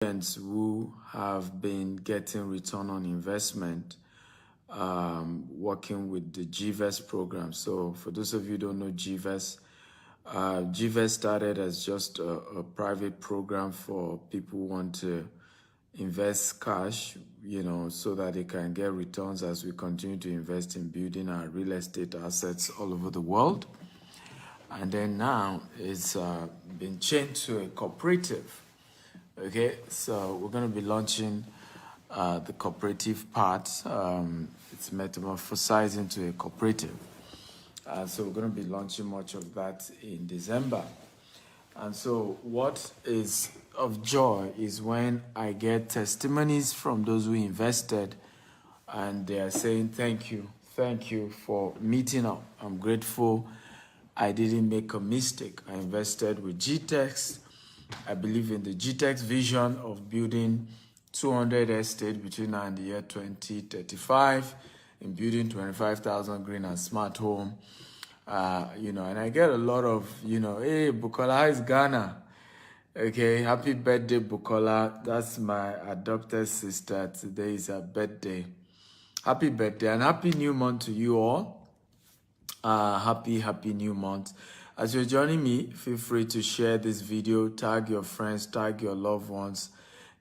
students who have been getting return on investment working with the GVES program. So for those of you who don't know GVES, GVES started as just a private program for people who want to invest cash, so that they can get returns as we continue to invest in building our real estate assets all over the world. And then now it's been changed to a cooperative. Okay, so we're going to be launching the cooperative part. It's metamorphosized into a cooperative. So we're going to be launching much of that in December. And so what is of joy is when I get testimonies from those who invested and they are saying, thank you for meeting up. I'm grateful. I didn't make a mistake. I invested with GTEX. I believe in the GTEX vision of building 200 estates between now and the year 2035, in building 25,000 green and smart home. And I get a lot of, hey, Bukola, how is Ghana? Okay, happy birthday, Bukola. That's my adopted sister. Today is her birthday. Happy birthday and happy new month to you all. Happy new month. As you're joining me, feel free to share this video, tag your friends, tag your loved ones,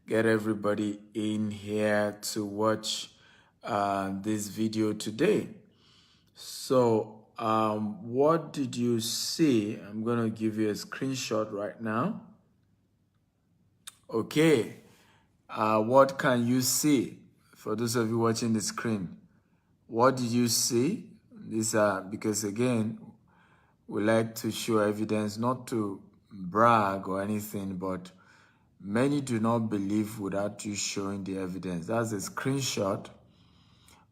get everybody in here to watch this video today. So what did you see? I'm going to give you a screenshot right now. Okay. What can you see? For those of you watching the screen, what did you see? These are, because again, we like to show evidence, not to brag or anything, but many do not believe without you showing the evidence. That's a screenshot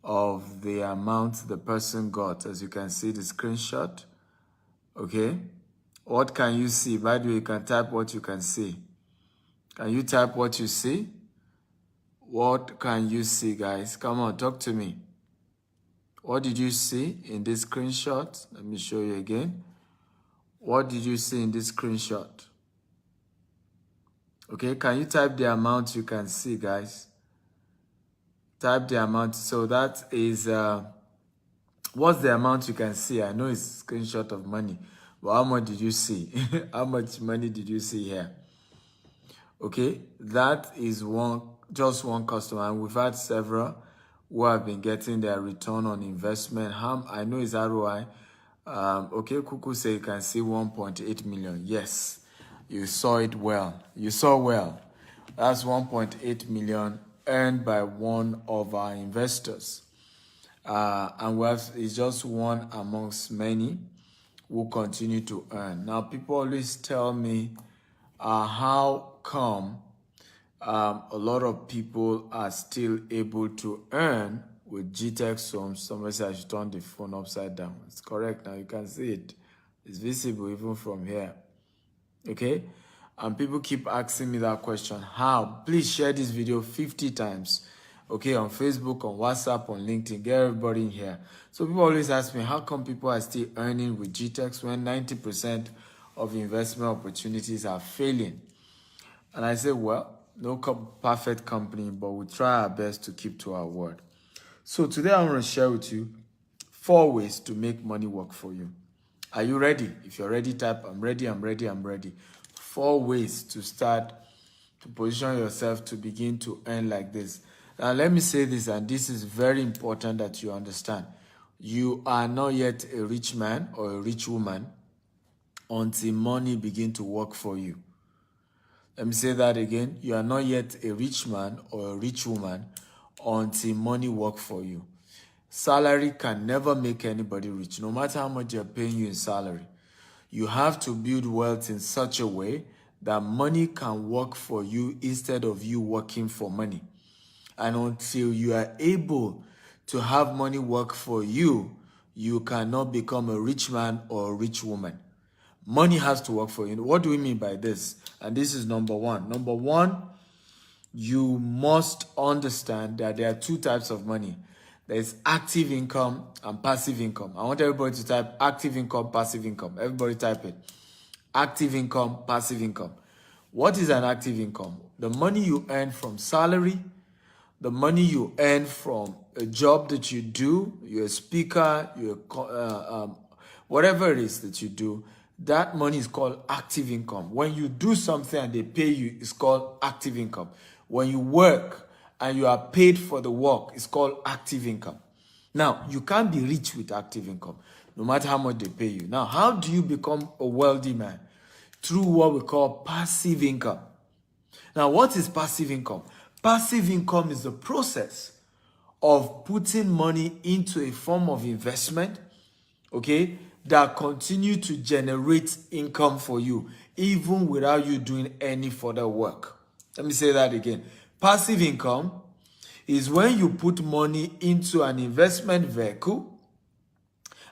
of the amount the person got. As you can see the screenshot. Okay. What can you see? By the way, you can type what you can see. Can you type what you see? What can you see, guys? Come on, talk to me. What did you see in this screenshot? Let me show you again. What did you see in this screenshot? Okay, can you type the amount you can see, guys? Type the amount. So that is, what's the amount you can see? I know it's a screenshot of money, but how much did you see? How much money did you see here? Okay, that is just one customer, and we've had several who have been getting their return on investment. I know it's ROI. Okay, Kuku say you can see 1.8 million. Yes, you saw it well. You saw well. That's 1.8 million earned by one of our investors. And it's just one amongst many who continue to earn. Now, people always tell me, how come a lot of people are still able to earn with GTEX homes? Somebody said I should turn the phone upside down. It's correct. Now you can see it. It's visible even from here. Okay? And people keep asking me that question. How? Please share this video 50 times. Okay, on Facebook, on WhatsApp, on LinkedIn. Get everybody in here. So people always ask me, how come people are still earning with GTEX when 90% of investment opportunities are failing? And I say, well, no perfect company, but we try our best to keep to our word. So today I want to share with you 4 ways to make money work for you. Are you ready? If you're ready, type, I'm ready, I'm ready, I'm ready. 4 ways to start to position yourself to begin to earn like this. Now let me say this, and this is very important that you understand. You are not yet a rich man or a rich woman until money begin to work for you. Let me say that again. You are not yet a rich man or a rich woman until money works for you. Salary can never make anybody rich, no matter how much they're paying you in salary. You have to build wealth in such a way that money can work for you instead of you working for money. And until you are able to have money work for you, you cannot become a rich man or a rich woman. Money has to work for you. What do we mean by this? And this is number one. Number one, you must understand that there are 2 types of money. There's active income and passive income. I want everybody to type active income, passive income. Everybody type it. Active income, passive income. What is an active income? The money you earn from salary, the money you earn from a job that you do, you're a speaker, whatever it is that you do, that money is called active income. When you do something and they pay you, it's called active income. When you work and you are paid for the work, it's called active income. Now, you can't be rich with active income, no matter how much they pay you. Now, how do you become a wealthy man? Through what we call passive income. Now, what is passive income? Passive income is the process of putting money into a form of investment, okay, that continue to generate income for you, even without you doing any further work. Let me say that again. Passive income is when you put money into an investment vehicle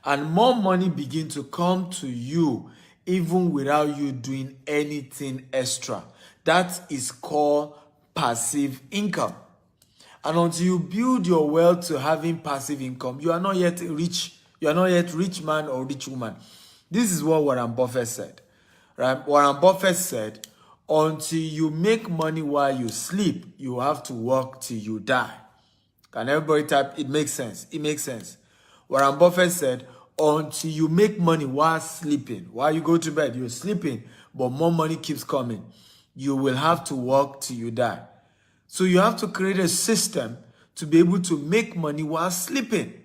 and more money begin to come to you even without you doing anything extra. That is called passive income. And until you build your wealth to having passive income, you are not yet rich. You are not yet rich man or rich woman. This is what Warren Buffett said. Right? Warren Buffett said, until you make money while you sleep, you have to work till you die. Can everybody type? It makes sense. It makes sense. Warren Buffett said, until you make money while sleeping, while you go to bed, you're sleeping, but more money keeps coming. You will have to work till you die. So you have to create a system to be able to make money while sleeping.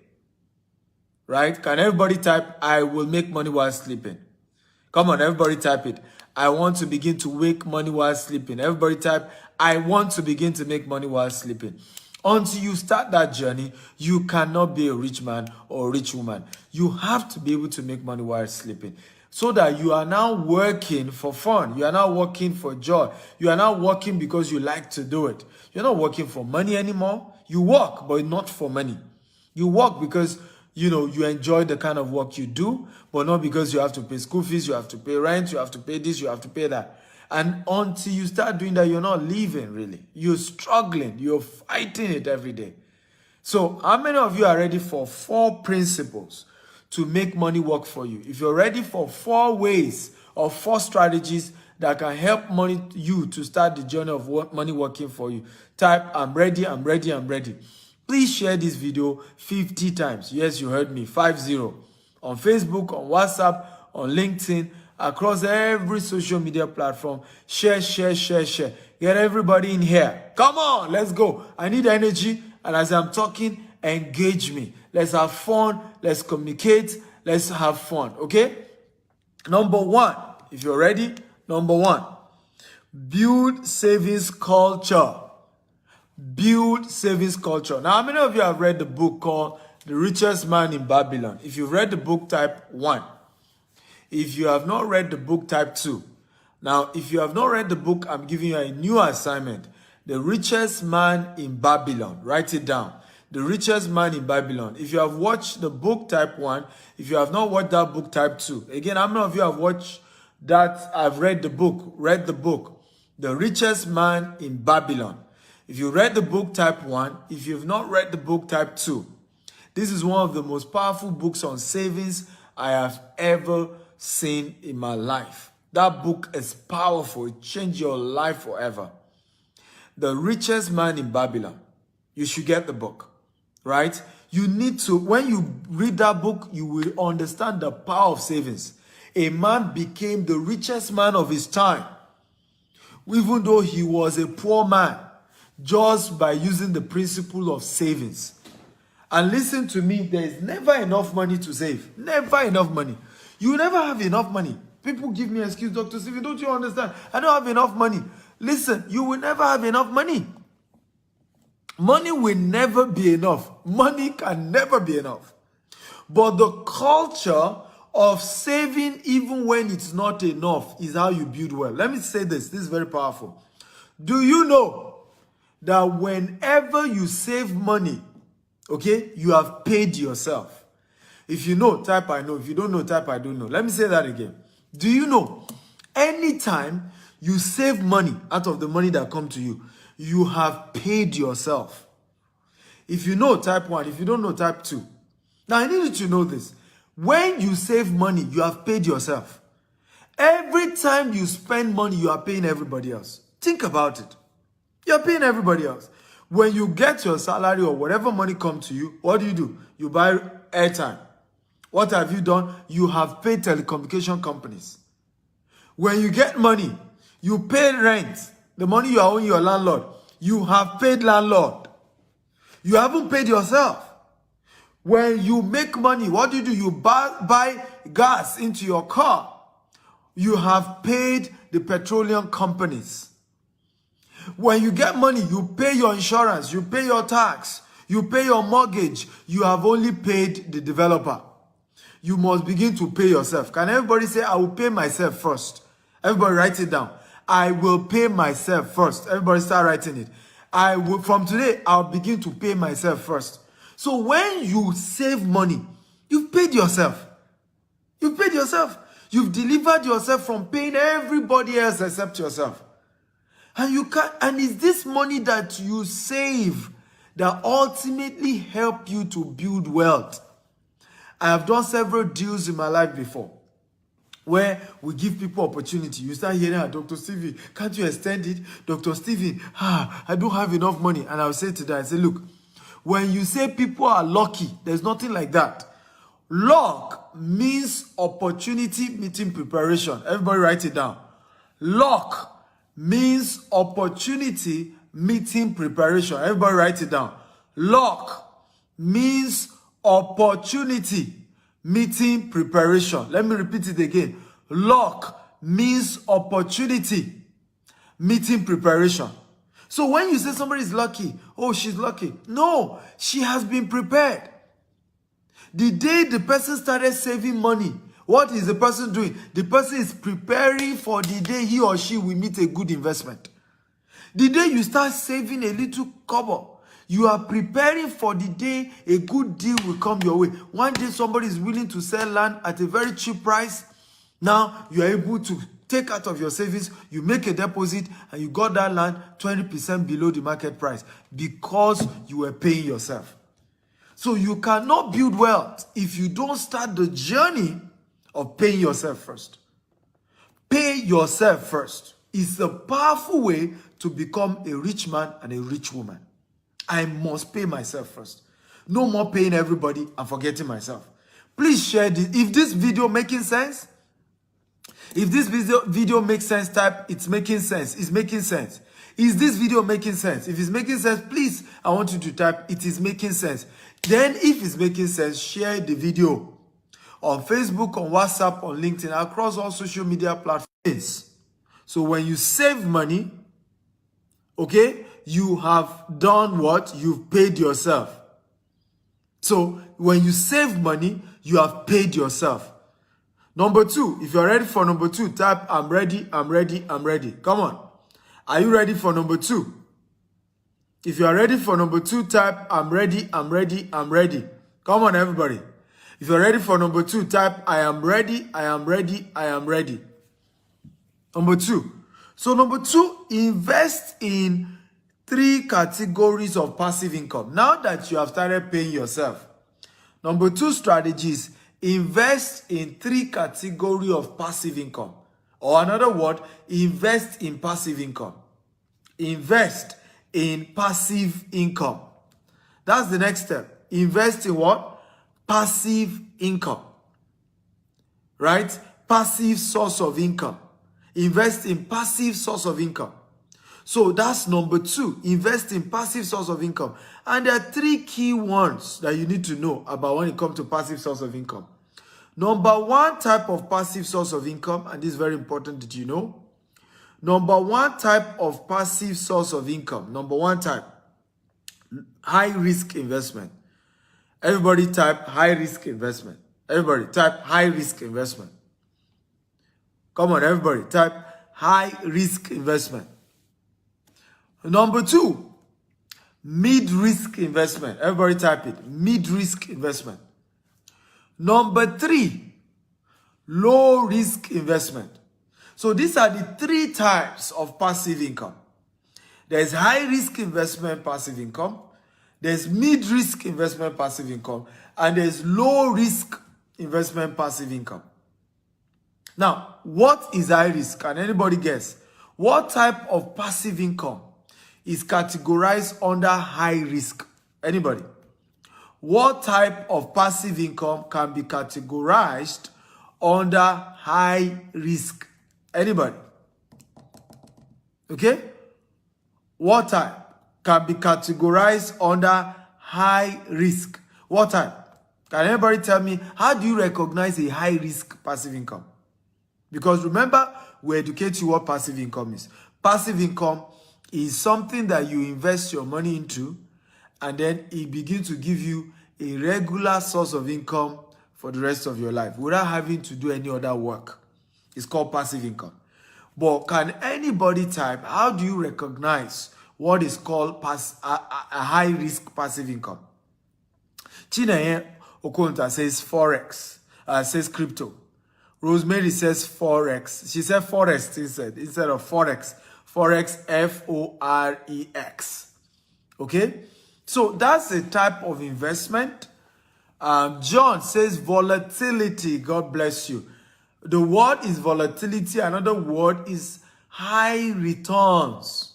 Right? Can everybody type, I will make money while sleeping? Come on, everybody type it. I want to begin to make money while sleeping. Everybody type, I want to begin to make money while sleeping. Until you start that journey, you cannot be a rich man or a rich woman. You have to be able to make money while sleeping. So that you are now working for fun. You are now working for joy. You are now working because you like to do it. You're not working for money anymore. You work, but not for money. You work because, you enjoy the kind of work you do, but not because you have to pay school fees, you have to pay rent, you have to pay this, you have to pay that. And until you start doing that, you're not living, really. You're struggling. You're fighting it every day. So how many of you are ready for 4 principles to make money work for you? If you're ready for 4 ways or 4 strategies that can help you to start the journey of money working for you, type, I'm ready, I'm ready, I'm ready. Please share this video 50 times. Yes, you heard me, 50. On Facebook, on WhatsApp, on LinkedIn, across every social media platform. Share, share, share, share. Get everybody in here. Come on, let's go. I need energy. And as I'm talking, engage me. Let's have fun. Let's communicate. Let's have fun. Okay? Number 1, if you're ready, number 1, build savings culture. Build savings culture. Now, how many of you have read the book called The Richest Man in Babylon? If you've read the book, type 1. If you have not read the book, type 2. Now, if you have not read the book, I'm giving you a new assignment. The Richest Man in Babylon. Write it down. The Richest Man in Babylon. If you have watched the book, type 1. If you have not watched that book, type 2. Again, how many of you have watched that? I've read the book. Read the book. The Richest Man in Babylon. If you read the book, type 1. If you've not read the book, type 2. This is one of the most powerful books on savings I have ever seen in my life. That book is powerful. It changed your life forever. The Richest Man in Babylon. You should get the book, right? You need to, when you read that book, you will understand the power of savings. A man became the richest man of his time, even though he was a poor man, just by using the principle of savings. And listen to me, there is never enough money to save. Never enough money. You will never have enough money. People give me an excuse, Dr. Stephen, don't you understand? I don't have enough money. Listen, you will never have enough money. Money will never be enough. Money can never be enough. But the culture of saving even when it's not enough is how you build wealth. Let me say this. This is very powerful. Do you know that whenever you save money, okay, you have paid yourself? If you know, type I know. If you don't know, type I don't know. Let me say that again. Do you know, anytime you save money out of the money that come to you, you have paid yourself. If you know, type 1. If you don't know, type 2. Now, I need you to know this. When you save money, you have paid yourself. Every time you spend money, you are paying everybody else. Think about it. You're paying everybody else. When you get your salary or whatever money comes to you, what do? You buy airtime. What have you done? You have paid telecommunication companies. When you get money, you pay rent. The money you are owing your landlord, you have paid landlord. You haven't paid yourself. When you make money, what do? You buy gas into your car. You have paid the petroleum companies. When you get money, you pay your insurance, you pay your tax, you pay your mortgage. You have only paid the developer. You must begin to pay yourself. Can everybody say, I will pay myself first? Everybody write it down. I will pay myself first. Everybody start writing it. I will, from today, I'll begin to pay myself first. So when you save money, you've paid yourself. You've paid yourself. You've delivered yourself from paying everybody else except yourself. And you can, and it's this money that you save that ultimately help you to build wealth. I have done several deals in my life before where we give people opportunity. You start hearing, Dr. Stevie, can't you extend it? Dr. Stevie, I don't have enough money. And I'll say to them, I say, look, when you say people are lucky, there's nothing like that. Luck means opportunity meeting preparation. Everybody write it down. Luck means opportunity meeting preparation. Everybody write it down. Luck means opportunity meeting preparation. Let me repeat it again. Luck means opportunity meeting preparation. So when you say somebody is lucky, oh, she's lucky. No, she has been prepared. The day the person started saving money, what is the person doing? The person is preparing for the day he or she will meet a good investment. The day you start saving a little cover, you are preparing for the day a good deal will come your way. One day somebody is willing to sell land at a very cheap price. Now you are able to take out of your savings, you make a deposit, and you got that land 20% below the market price because you were paying yourself. So you cannot build wealth if you don't start the journey of paying yourself first. Pay yourself first. It's a powerful way to become a rich man and a rich woman. I must pay myself first. No more paying everybody and forgetting myself. Please share this. If this video making sense, if this video makes sense, type it's making sense. It's making sense. Is this video making sense? If it's making sense, please, I want you to type it is making sense. Then if it's making sense, share the video on Facebook, on WhatsApp, on LinkedIn, across all social media platforms. So when you save money, okay, you have done what? You've paid yourself. So when you save money, you have paid yourself. Number two, if you're ready for number two, type I'm ready, I'm ready, I'm ready. Come on. Are you ready for number two? If you are ready for number two, type I'm ready, I'm ready, I'm ready. Come on, everybody. If you're ready for number two, type I am ready, I am ready, I am ready. Number two. So number two, invest in 3 categories of passive income. Now that you have started paying yourself. Number two strategies, invest in 3 categories of passive income. Or another word, invest in passive income. Invest in passive income. That's the next step. Invest in what? Passive income. Right? Passive source of income. Invest in passive source of income. So that's number two. Invest in passive source of income. And there are 3 key ones that you need to know about when it comes to passive source of income. Number one type of passive source of income, and this is very important that you know. Number one type of passive source of income. Number one type, high risk investment. Everybody type high risk investment. Everybody type high risk investment. Come on, everybody type high risk investment. Number two, mid risk investment. Everybody type it, mid risk investment. Number 3, low risk investment. So these are the 3 types of passive income. There's high risk investment passive income, there's mid risk investment passive income, and there's low risk investment passive income. Now, what is high risk? Can anybody guess? What type of passive income is categorized under high risk? Anybody? What type of passive income can be categorized under high risk? Anybody? Okay? What type can be categorized under high risk? What type? Can anybody tell me, how do you recognize a high risk passive income? Because remember, we educate you what passive income is. Passive income is something that you invest your money into, and then it begins to give you a regular source of income for the rest of your life without having to do any other work. It's called passive income. But can anybody type, how do you recognize what is called a high-risk passive income? Chineye Okonta says Forex, says crypto. Rosemary says Forex. She said Forex instead of Forex. Forex, F-O-R-E-X. Okay? So that's a type of investment. John says volatility. God bless you. The word is volatility. Another word is high returns.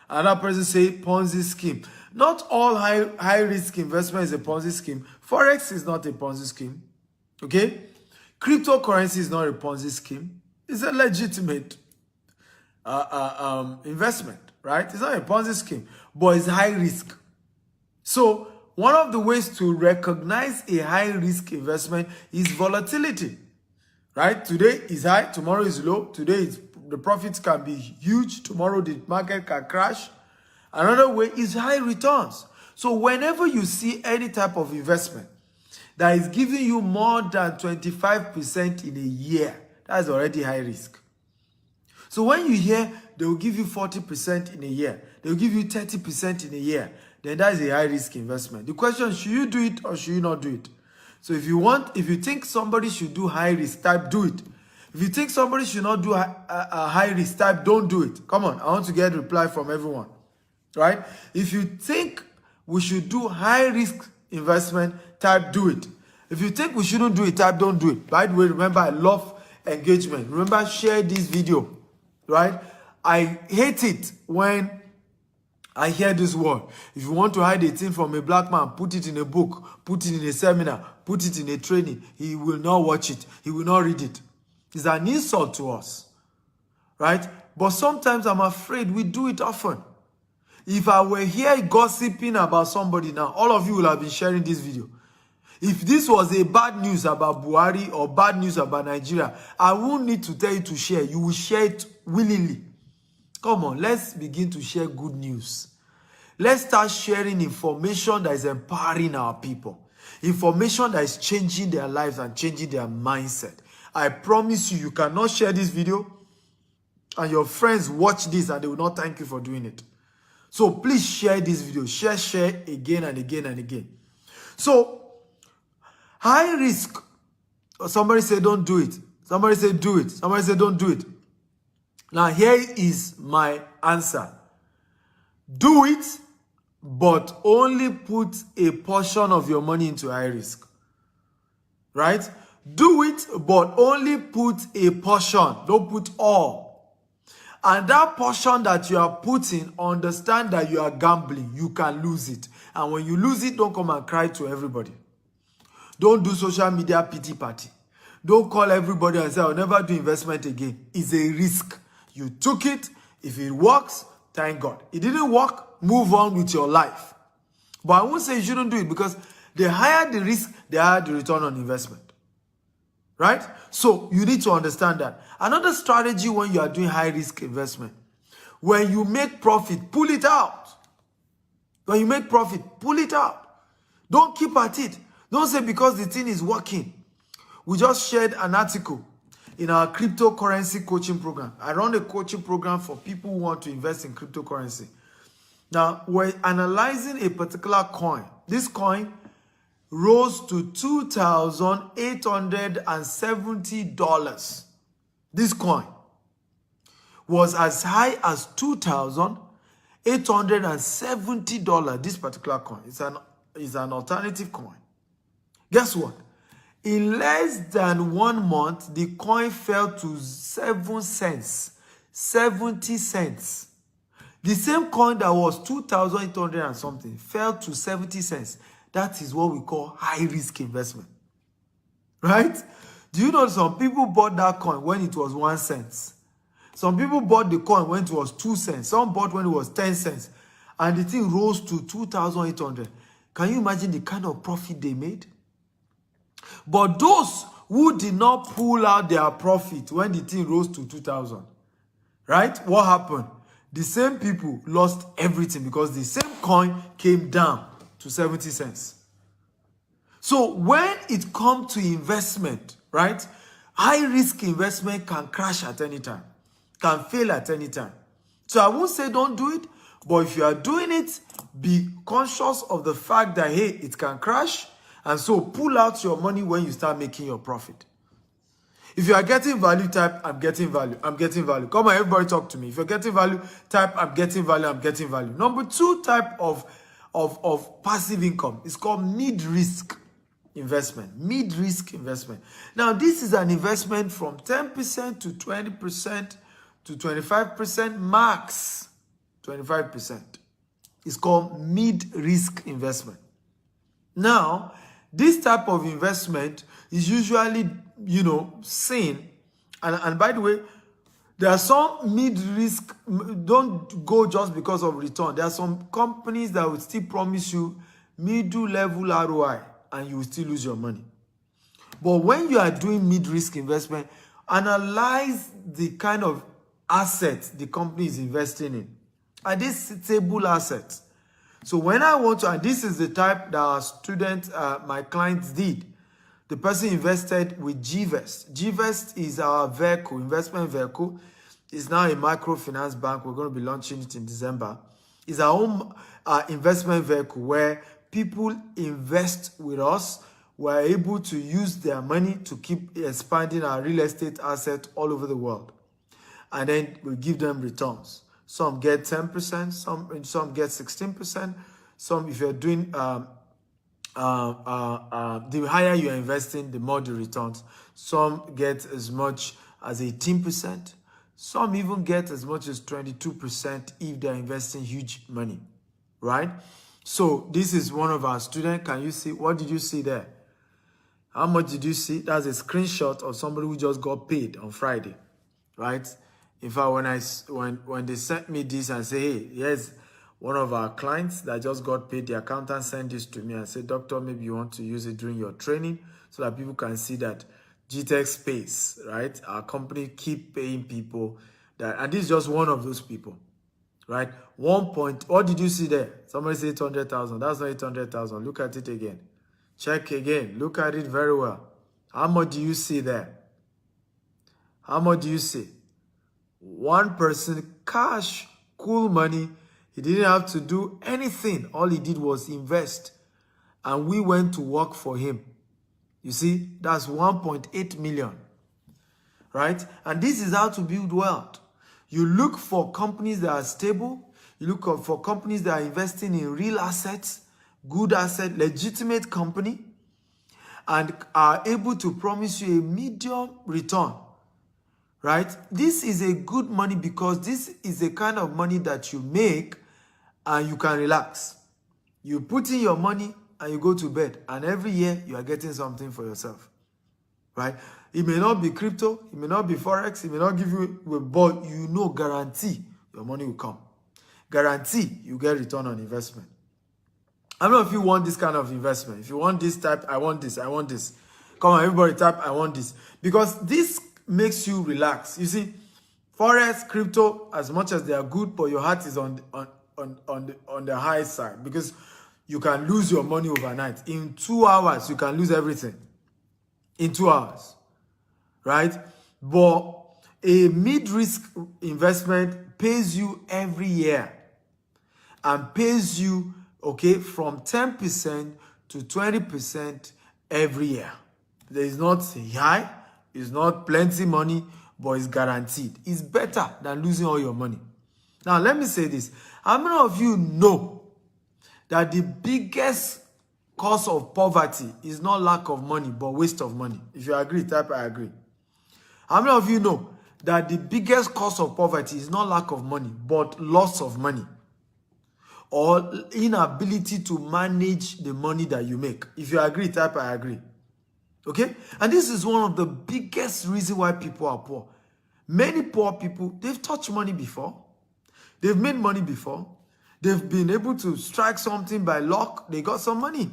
Another person say Ponzi scheme. Not all high risk investment is a Ponzi scheme. Forex is not a Ponzi scheme. Okay? Cryptocurrency is not a Ponzi scheme. It's a legitimate investment, right? It's not a Ponzi scheme, but it's high risk. So one of the ways to recognize a high risk investment is volatility, right? Today is high, tomorrow is low. Today the profits can be huge. Tomorrow the market can crash. Another way is high returns. So whenever you see any type of investment that is giving you more than 25% in a year, that's already high risk. So when you hear they will give you 40% in a year, they will give you 30% in a year, then that is a high risk investment. The question is, should you do it or should you not do it? So if you think somebody should do high risk, type do it. If you think somebody should not do a high risk, type don't do it. Come on, I want to get a reply from everyone. Right? If you think we should do high risk investment, type do it. If you think we shouldn't do it, type don't do it. By the way, remember, I love engagement. Remember, share this video. Right? I hate it when I hear this word. If you want to hide a thing from a black man, put it in a book, put it in a seminar, put it in a training. He will not watch it. He will not read it. It's an insult to us. Right? But sometimes I'm afraid we do it often. If I were here gossiping about somebody now, all of you will have been sharing this video. If this was a bad news about Buhari or bad news about Nigeria, I won't need to tell you to share. You will share it willingly. Come on, let's begin to share good news. Let's start sharing information that is empowering our people. Information that is changing their lives and changing their mindset. I promise you, you cannot share this video and your friends watch this and they will not thank you for doing it. So please share this video. Share again and again and again. So, high risk. Somebody say don't do it. Somebody say do it. Somebody say don't do it. Now here is my answer. Do it, but only put a portion of your money into high risk. Right? Do it, but only put a portion. Don't put all. And that portion that you are putting, understand that you are gambling. You can lose it. And when you lose it, don't come and cry to everybody. Don't do social media pity party. Don't call everybody and say, I'll never do investment again. It's a risk. You took it. If it works, thank God. It didn't work, move on with your life. But I won't say you shouldn't do it because the higher the risk, the higher the return on investment. Right? So you need to understand that. Another strategy when you are doing high risk investment, when you make profit, pull it out. When you make profit, pull it out. Don't keep at it. Don't say because the thing is working. We just shared an article in our cryptocurrency coaching program. I run a coaching program for people who want to invest in cryptocurrency. Now, we're analyzing a particular coin. This coin rose to $2,870. This coin was as high as $2,870. This particular coin is an alternative coin. Guess what? In less than 1 month, the coin fell to 7 cents, 70 cents. The same coin that was 2,800 and something fell to 70 cents. That is what we call high-risk investment. Right? Do you know some people bought that coin when it was 1 cent? Some people bought the coin when it was 2 cents. Some bought when it was 10 cents. And the thing rose to 2,800. Can you imagine the kind of profit they made? But those who did not pull out their profit when the thing rose to 2,000, right? What happened? The same people lost everything because the same coin came down to 70 cents. So when it comes to investment, right? High-risk investment can crash at any time, can fail at any time. So I won't say don't do it, but if you are doing it, be conscious of the fact that, hey, it can crash. And so pull out your money when you start making your profit. If you are getting value, type, I'm getting value. I'm getting value. Come on, everybody talk to me. If you're getting value, type, I'm getting value. I'm getting value. Number 2 type of passive income is called mid-risk investment. Mid-risk investment. Now, this is an investment from 10% to 20% to 25% max. 25%. It's called mid-risk investment. Now, this type of investment is usually, seen. And by the way, there are some mid-risk, don't go just because of return. There are some companies that will still promise you middle level ROI and you will still lose your money. But when you are doing mid-risk investment, analyze the kind of assets the company is investing in. Are these stable assets? So when I want to, and this is the type that our students, my clients did. The person invested with GVest. GVest is our vehicle, investment vehicle. It's now a microfinance bank. We're going to be launching it in December. It's our own investment vehicle where people invest with us. We're able to use their money to keep expanding our real estate asset all over the world. And then we give them returns. Some get 10%, some get 16%. Some, if you're doing, the higher you're investing, the more the returns. Some get as much as 18%. Some even get as much as 22% if they're investing huge money, right? So this is one of our students. Can you see? What did you see there? How much did you see? That's a screenshot of somebody who just got paid on Friday, right? In fact, when they sent me this and say, hey, here's one of our clients that just got paid, the accountant sent this to me and said, doctor, maybe you want to use it during your training so that people can see that GTech space, right? Our company keep paying people that, and this is just one of those people, right? What did you see there? Somebody said 800,000. That's not 800,000. Look at it again. Check again. Look at it very well. How much do you see there? How much do you see? One person, cash, cool money. He didn't have to do anything. All he did was invest. And we went to work for him. You see, that's 1.8 million. Right? And this is how to build wealth. You look for companies that are stable. You look for companies that are investing in real assets, good asset, legitimate company, and are able to promise you a medium return. Right? This is a good money because this is the kind of money that you make and you can relax. You put in your money and you go to bed, and every year you are getting something for yourself. Right? It may not be crypto, it may not be forex, it may not give you, but you know, guarantee your money will come. Guarantee you get return on investment. I don't know if you want this kind of investment. If you want this type, I want this, I want this. Come on, everybody type, I want this. Because this makes you relax. You see, forex, crypto, as much as they are good, but your heart is on the high side because you can lose your money overnight. In 2 hours, you can lose everything. In 2 hours, right? But a mid-risk investment pays you every year and pays you, okay, from 10% to 20% every year. There is not high. It's not plenty money, but it's guaranteed. It's better than losing all your money. Now, let me say this. How many of you know that the biggest cause of poverty is not lack of money, but waste of money? If you agree, type I agree. How many of you know that the biggest cause of poverty is not lack of money, but loss of money or inability to manage the money that you make. If you agree, type I agree. Okay? And this is one of the biggest reasons why people are poor. Many poor people, they've touched money before. They've made money before. They've been able to strike something by luck. They got some money.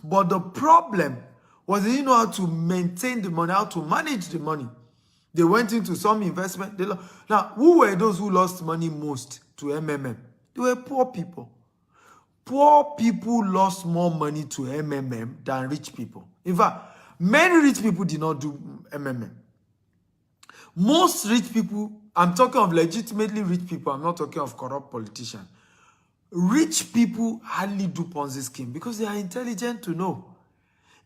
But the problem was they didn't know how to maintain the money, how to manage the money. They went into some investment. Now, who were those who lost money most to MMM? They were poor people. Poor people lost more money to MMM than rich people. In fact, many rich people did not do MMM. Most rich people, I'm talking of legitimately rich people, I'm not talking of corrupt politicians. Rich people hardly do Ponzi scheme because they are intelligent to know.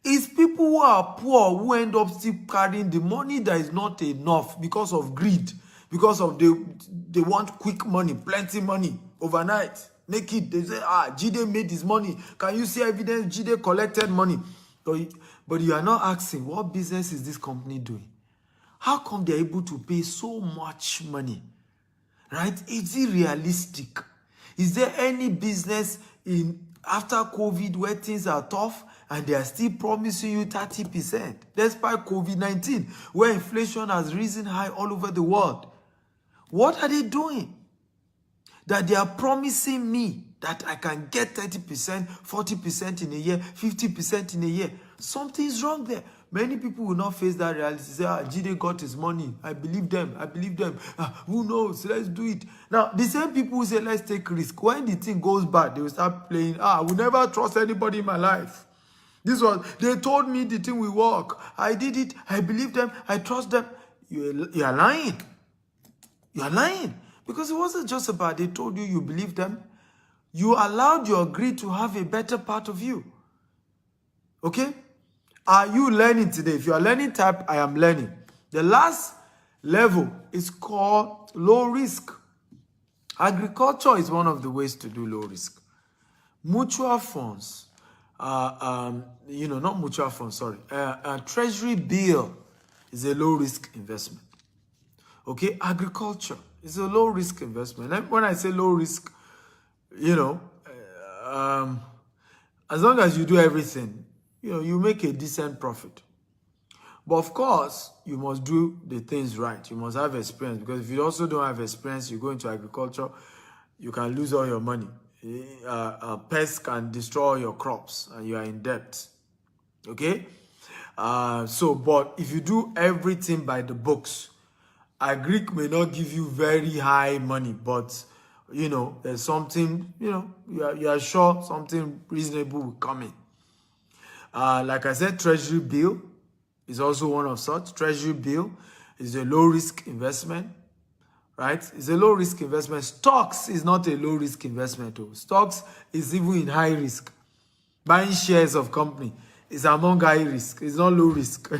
It's people who are poor who end up still carrying the money that is not enough because of greed, because of they want quick money, plenty money, overnight. Make it, they say, Jide made his money. Can you see evidence Jide collected money? But you are not asking, what business is this company doing? How come they're able to pay so much money? Right? Is it realistic? Is there any business after COVID where things are tough and they are still promising you 30%? Despite COVID-19, where inflation has risen high all over the world. What are they doing? That they are promising me that I can get 30%, 40% in a year, 50% in a year. Something's wrong there. Many people will not face that reality. Say, Jide got his money. I believe them. I believe them. Who knows? Let's do it. Now, the same people who say, let's take risk. When the thing goes bad, they will start playing, I will never trust anybody in my life. They told me the thing will work. I did it. I believe them. I trust them. You are lying. You are lying. Because it wasn't just about they told you you believe them. You allowed your greed to have a better part of you. Okay? Are you learning today? If you are learning, type I am learning. The last level is called low risk. Agriculture is one of the ways to do low risk. Mutual funds, not mutual funds, sorry. A treasury bill is a low risk investment. Okay, agriculture is a low risk investment. And when I say low risk, as long as you do everything, you make a decent profit. But of course, you must do the things right. You must have experience, because if you also don't have experience, you go into agriculture, you can lose all your money. Pests can destroy your crops and you are in debt. Okay? But if you do everything by the books, agric may not give you very high money, but there's something, you are sure something reasonable will come in. Like I said, treasury bill is also one of such. Treasury bill is a low-risk investment, right? It's a low-risk investment. Stocks is not a low-risk investment. Though. Stocks is even in high risk. Buying shares of company is among high risk. It's not low risk.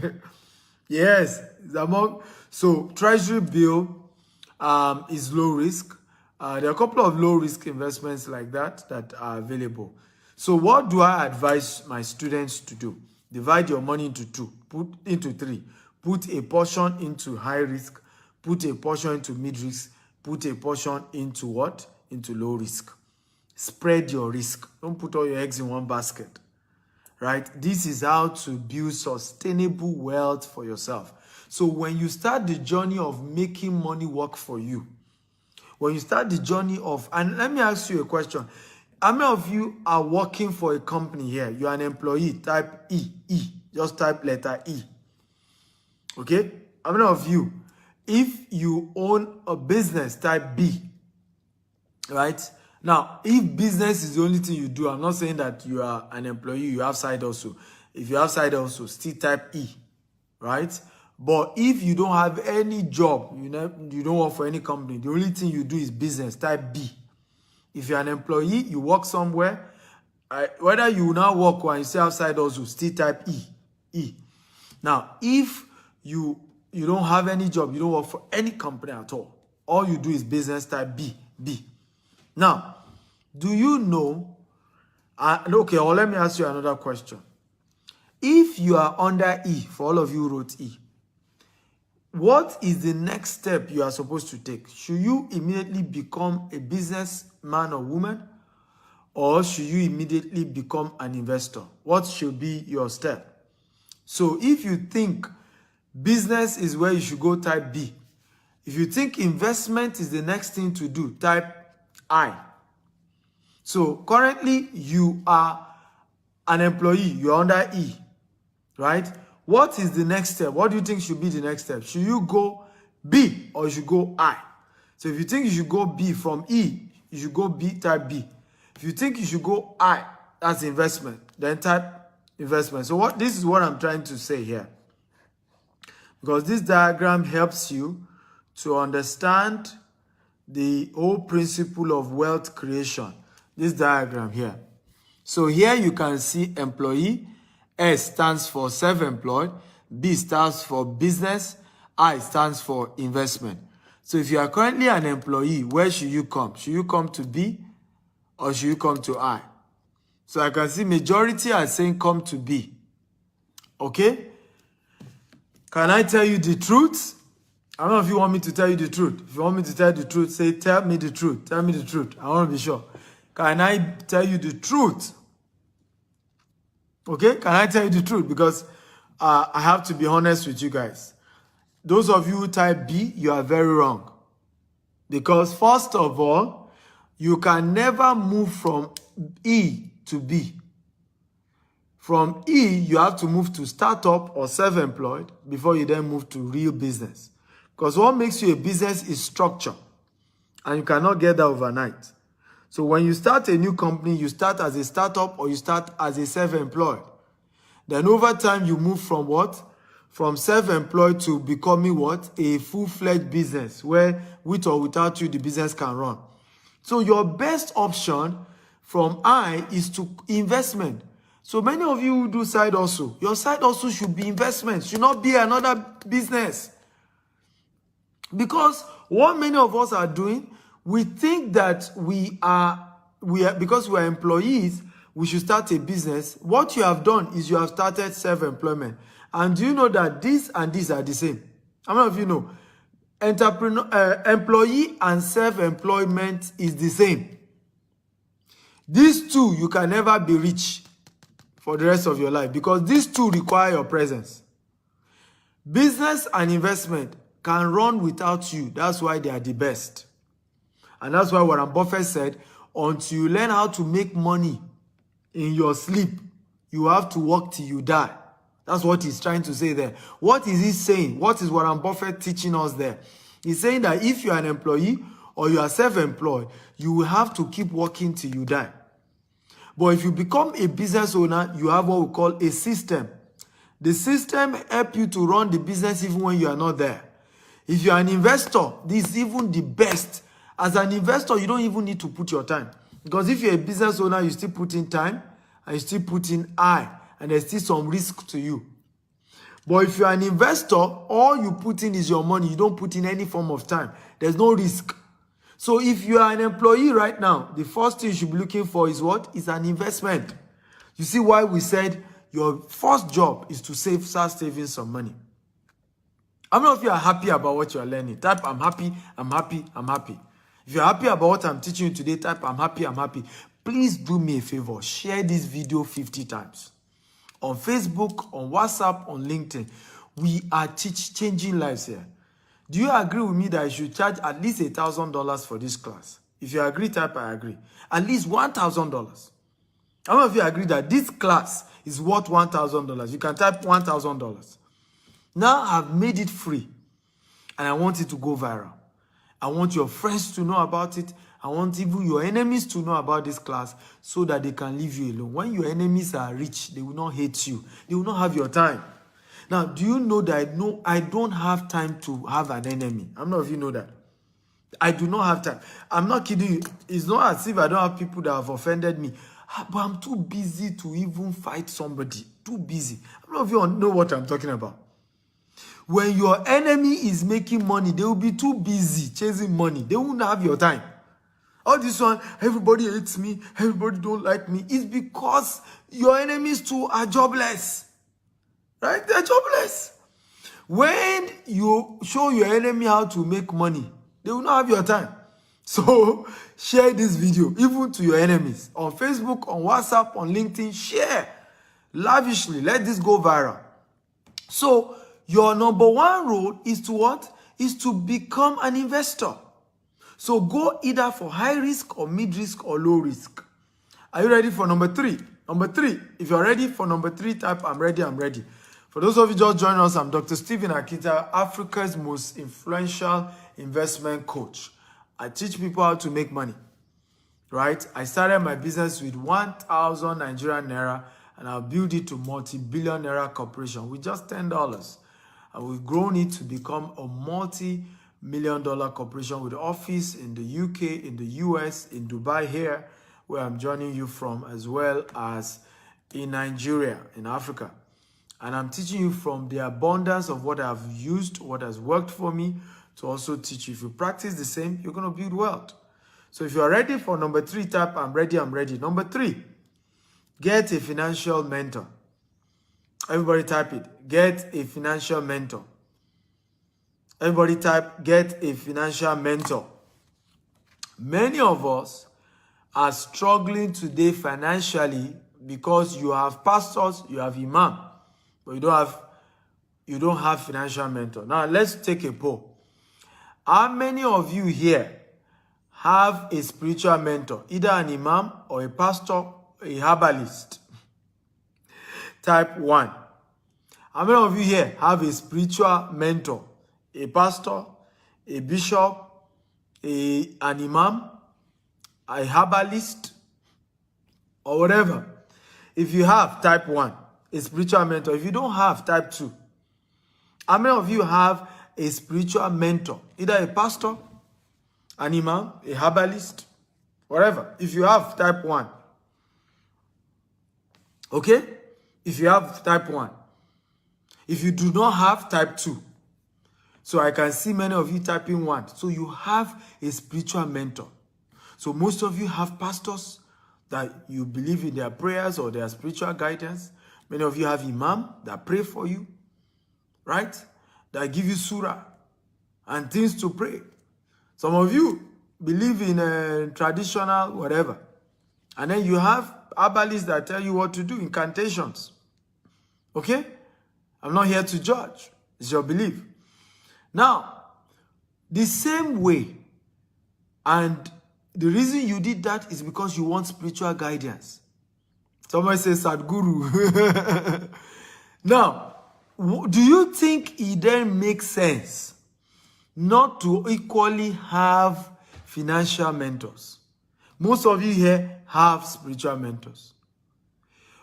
Yes, it's among. So treasury bill is low risk. There are a couple of low-risk investments like that are available. So what do I advise my students to do? Divide your money into three. Put a portion into high risk, put a portion into mid risk, put a portion into what? Into low risk. Spread your risk. Don't put all your eggs in one basket. Right? This is how to build sustainable wealth for yourself. So when you start the journey of making money work for you, when you start the journey of, and let me ask you a question. How many of you are working for a company here? You are an employee, type E. Just type letter E. Okay? How many of you, if you own a business, type B. Right? Now, if business is the only thing you do, I'm not saying that you are an employee, you have side also. If you have side also, still type E. Right? But if you don't have any job, you don't work for any company, the only thing you do is business, type B. If you're an employee, you work somewhere, whether you now work or you stay outside also, still type E. Now, if you don't have any job, you don't work for any company at all you do is business, type B. Now, do you know, okay, or let me ask you another question. If you are under E, for all of you who wrote E, what is the next step you are supposed to take? Should you immediately become a businessman or woman? Or should you immediately become an investor? What should be your step? So if you think business is where you should go, type B. If you think investment is the next thing to do, type I. So currently you are an employee, you're under E, right? What is the next step? What do you think should be the next step? Should you go B or you should go I? So if you think you should go B from E, you should go B, type B. If you think you should go I, that's investment, then type investment. So this is what I'm trying to say here. Because this diagram helps you to understand the whole principle of wealth creation. This diagram here. So here you can see employee, S stands for self-employed, B stands for business, I stands for investment. So if you are currently an employee, where should you come? Should you come to B or should you come to I? So I can see majority are saying come to B. Okay? Can I tell you the truth? I don't know if you want me to tell you the truth. If you want me to tell you the truth, say, tell me the truth. Tell me the truth. I want to be sure. Can I tell you the truth? Okay? Can I tell you the truth? Because I have to be honest with you guys. Those of you who type B, you are very wrong. Because first of all, you can never move from E to B. From E, you have to move to startup or self-employed before you then move to real business. Because what makes you a business is structure. And you cannot get that overnight. So when you start a new company, you start as a startup or you start as a self-employed. Then over time, you move from what? From self-employed to becoming what? A full-fledged business where with or without you, the business can run. So your best option from I is to investment. So many of you who do side hustle, your side hustle should be investment, should not be another business. Because what many of us are doing, we think that because we are employees, we should start a business. What you have done is you have started self-employment. And do you know that this and this are the same? How many of you know? Employee and self-employment is the same. These two, you can never be rich for the rest of your life because these two require your presence. Business and investment can run without you. That's why they are the best. And that's why Warren Buffett said, until you learn how to make money in your sleep, you have to work till you die. That's what he's trying to say there. What is he saying? What is Warren Buffett teaching us there? He's saying that if you are an employee or you are self-employed, you will have to keep working till you die. But if you become a business owner, you have what we call a system. The system helps you to run the business even when you are not there. If you are an investor, this is even the best. As an investor, you don't even need to put your time. Because if you're a business owner, you still put in time and you still put in I, and there's still some risk to you. But if you're an investor, all you put in is your money. You don't put in any form of time. There's no risk. So if you are an employee right now, the first thing you should be looking for is what? Is an investment. You see why we said your first job is to start saving some money. How many of you are happy about what you are learning? Type, I'm happy, I'm happy, I'm happy. If you're happy about what I'm teaching you today, type, I'm happy, I'm happy. Please do me a favor. Share this video 50 times. On Facebook, on WhatsApp, on LinkedIn. We are changing lives here. Do you agree with me that I should charge at least $1,000 for this class? If you agree, type I agree. At least $1,000. How many of you agree that this class is worth $1,000? You can type $1,000. Now I've made it free. And I want it to go viral. I want your friends to know about it. I want even your enemies to know about this class so that they can leave you alone. When your enemies are rich, they will not hate you. They will not have your time. Now, do you know that I don't have time to have an enemy? How many of you know that? I do not have time. I'm not kidding you. It's not as if I don't have people that have offended me. But I'm too busy to even fight somebody. Too busy. How many of you know what I'm talking about? When your enemy is making money, they will be too busy chasing money. They won't have your time. All this one, everybody hates me, everybody don't like me. It's because your enemies too are jobless. Right? They're jobless. When you show your enemy how to make money, they will not have your time. So share this video, even to your enemies. On Facebook, on WhatsApp, on LinkedIn, share lavishly. Let this go viral. So your number one role is to what? Is to become an investor. So go either for high risk or mid risk or low risk. Are you ready for number 3? Number 3, if you're ready for number 3, type I'm ready, I'm ready. For those of you just joining us, I'm Dr. Stephen Akita, Africa's most influential investment coach. I teach people how to make money, right? I started my business with 1,000 Nigerian Naira, and I'll build it to multi-billion Naira corporation with just $10. And we've grown it to become a multi-million dollar corporation with office in the UK, in the US, in Dubai here, where I'm joining you from, as well as in Nigeria, in Africa. And I'm teaching you from the abundance of what I've used, what has worked for me, to also teach you. If you practice the same, you're going to build wealth. So if you're ready for number 3, type I'm ready, I'm ready. Number 3, get a financial mentor. Everybody type it. Get a financial mentor. Everybody type, get a financial mentor. Many of us are struggling today financially because you have pastors, you have imam, but you don't have financial mentor. Now let's take a poll. How many of you here have a spiritual mentor, either an imam or a pastor, a herbalist? Type 1. How many of you here have a spiritual mentor, a pastor, a bishop, an imam, a herbalist, or whatever? If you have, type 1, a spiritual mentor. If you don't have, type 2. How many of you have a spiritual mentor, either a pastor, an imam, a herbalist, whatever? If you have, type 1. Okay? If you have, type 1. If you do not have, type 2. So I can see many of you typing 1. So you have a spiritual mentor. So most of you have pastors that you believe in their prayers or their spiritual guidance. Many of you have imam that pray for you, right? That give you surah and things to pray. Some of you believe in traditional whatever. And then you have herbalists that tell you what to do, incantations. Okay? I'm not here to judge. It's your belief. Now, the same way, and the reason you did that is because you want spiritual guidance. Somebody says Sadhguru. Now, do you think it then makes sense not to equally have financial mentors? Most of you here have spiritual mentors.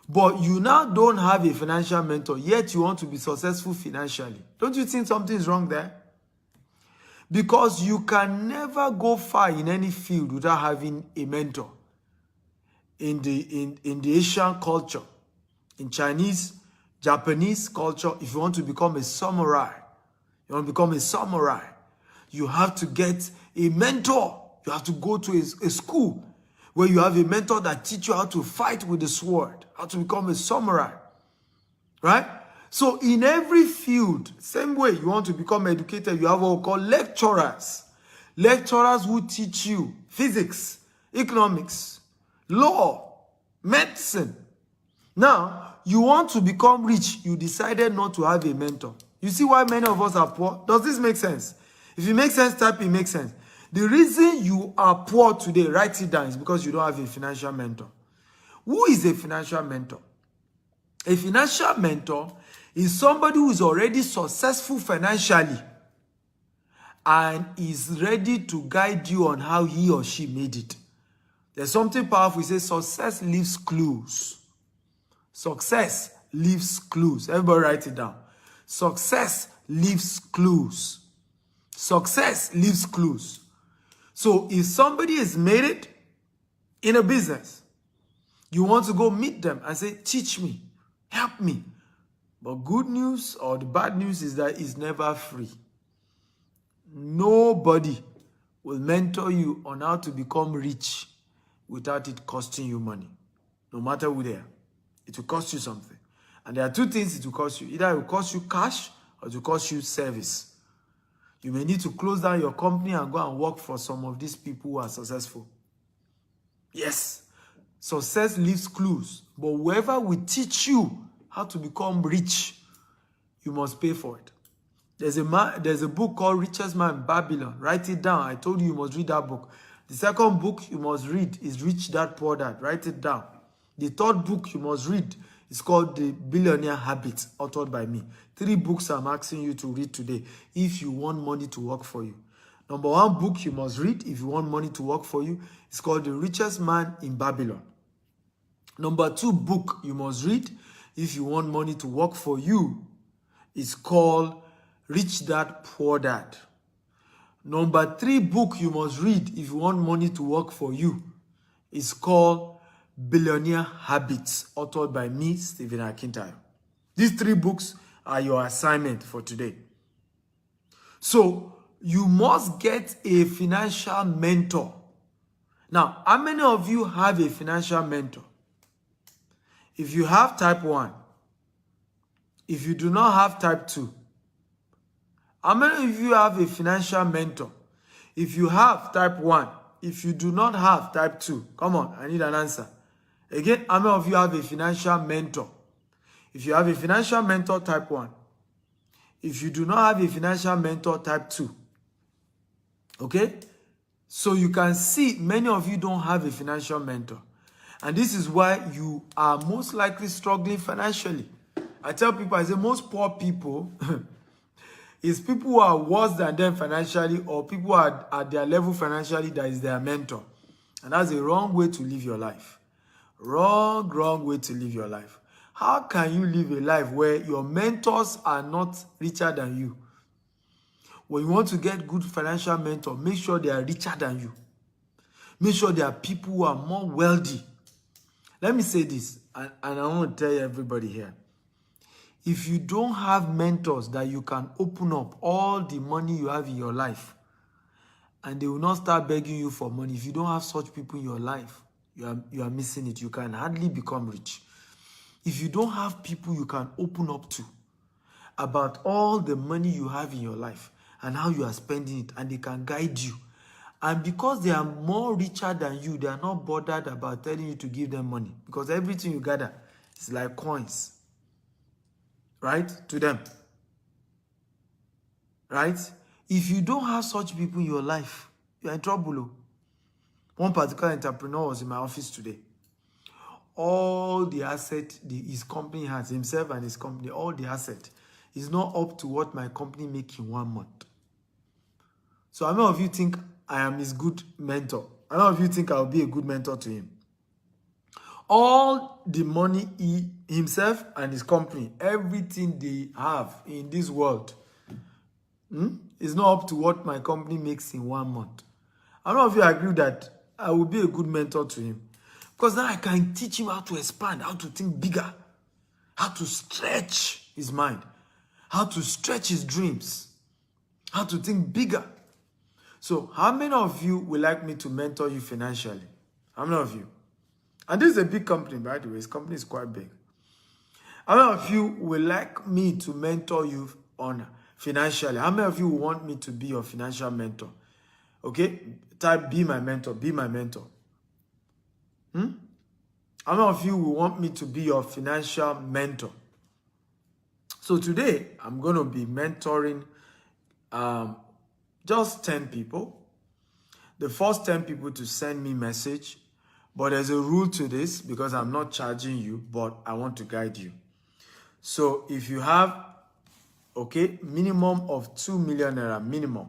But you now don't have a financial mentor, yet you want to be successful financially. Don't you think something is wrong there? Because you can never go far in any field without having a mentor. In the Asian culture, in Chinese, Japanese culture, if you want to become a samurai, you have to get a mentor. You have to go to a school where you have a mentor that teach you how to fight with the sword, how to become a samurai, right? So in every field, same way you want to become educated, you have what we call lecturers. Lecturers who teach you physics, economics, law, medicine. Now, you want to become rich, you decided not to have a mentor. You see why many of us are poor? Does this make sense? If it makes sense, type it makes sense. The reason you are poor today, write it down, is because you don't have a financial mentor. Who is a financial mentor? A financial mentor is somebody who is already successful financially and is ready to guide you on how he or she made it. There's something powerful. It says success leaves clues. Success leaves clues. Everybody write it down. Success leaves clues. Success leaves clues. So if somebody has made it in a business, you want to go meet them and say, teach me, help me. But good news or the bad news is that it's never free. Nobody will mentor you on how to become rich without it costing you money. No matter who they are, it will cost you something. And there are two things it will cost you. Either it will cost you cash or to cost you service. You may need to close down your company and go and work for some of these people who are successful. Yes, success leaves clues, but whoever will teach you how to become rich, you must pay for it. There's a book called Richest Man in Babylon. Write it down. I told you you must read that book. The second book you must read is Rich Dad Poor Dad. Write it down. The third book you must read is called The Billionaire Habits, authored by me. 3 books I'm asking you to read today if you want money to work for you. Number 1 book you must read if you want money to work for you is called The Richest Man in Babylon. Number 2 book you must read if you want money to work for you is called Rich Dad Poor Dad. Number 3 book you must read if you want money to work for you is called Billionaire Habits, authored by me, Stephen Akintayo. These 3 books are your assignment for today. So, you must get a financial mentor. Now, how many of you have a financial mentor? If you have type 1, if you do not have type 2, how many of you have a financial mentor? If you have type 1, if you do not have type 2, come on, I need an answer. Again, how many of you have a financial mentor? If you have a financial mentor, type 1. If you do not have a financial mentor, type 2. Okay? So you can see many of you don't have a financial mentor. And this is why you are most likely struggling financially. I tell people, I say most poor people is people who are worse than them financially, or people who are at their level financially that is their mentor. And that's a wrong way to live your life. Wrong way to live your life. How can you live a life where your mentors are not richer than you? When you want to get good financial mentor, make sure they are richer than you. Make sure they are people who are more wealthy. Let me say this, and I want to tell everybody here. If you don't have mentors that you can open up all the money you have in your life, and they will not start begging you for money, if you don't have such people in your life, you are missing it. You can hardly become rich. If you don't have people you can open up to about all the money you have in your life and how you are spending it, and they can guide you, and because they are more richer than you, they are not bothered about telling you to give them money, because everything you gather is like coins, right, to them, right? If you don't have such people in your life, you're in trouble. One particular entrepreneur was in my office today. All the asset his company has, himself and his company, all the asset is not up to what my company makes in 1 month. So how many of you think I am his good mentor? How many of you think I'll be a good mentor to him? All the money he himself and his company, everything they have in this world, is not up to what my company makes in 1 month. How many of you agree that I will be a good mentor to him? Because now I can teach him how to expand, how to think bigger, how to stretch his mind, how to stretch his dreams, how to think bigger. So how many of you would like me to mentor you financially? How many of you? And this is a big company, by the way. His company is quite big. How many of you would like me to mentor you on financially? How many of you want me to be your financial mentor? Okay? Type be my mentor, be my mentor. How many of you will want me to be your financial mentor? So today, I'm going to be mentoring just 10 people. The first 10 people to send me message. But there's a rule to this because I'm not charging you, but I want to guide you. So if you have, minimum of 2 million naira minimum,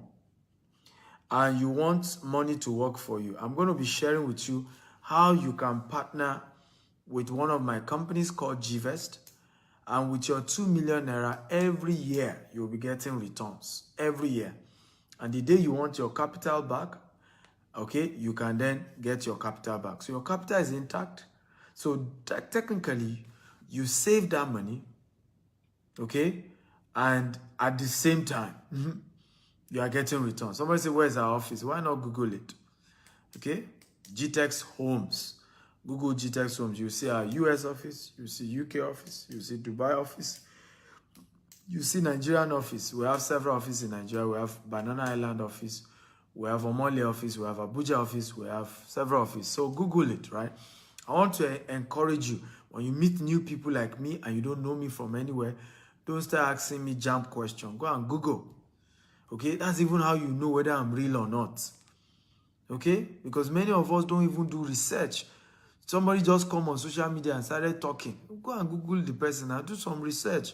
and you want money to work for you, I'm going to be sharing with you how you can partner with one of my companies called GVest, and with your 2 million naira every year, you'll be getting returns every year. And the day you want your capital back, you can then get your capital back. So your capital is intact. So technically, you save that money, and at the same time, you are getting returns. Somebody say, where's our office? Why not Google it? GTEX Homes. Google GTEX Homes. You see our US office, you see UK office, you see Dubai office, You see Nigerian office. We have several offices in Nigeria. We have Banana Island office. We have Omole office. We have Abuja office. We have several offices. So Google it, right? I want to encourage you. When you meet new people like me and you don't know me from anywhere, don't start asking me jump questions. Go and Google. Okay? That's even how you know whether I'm real or not. Okay? Because many of us don't even do research. Somebody just come on social media and started talking. Go and Google the person and do some research.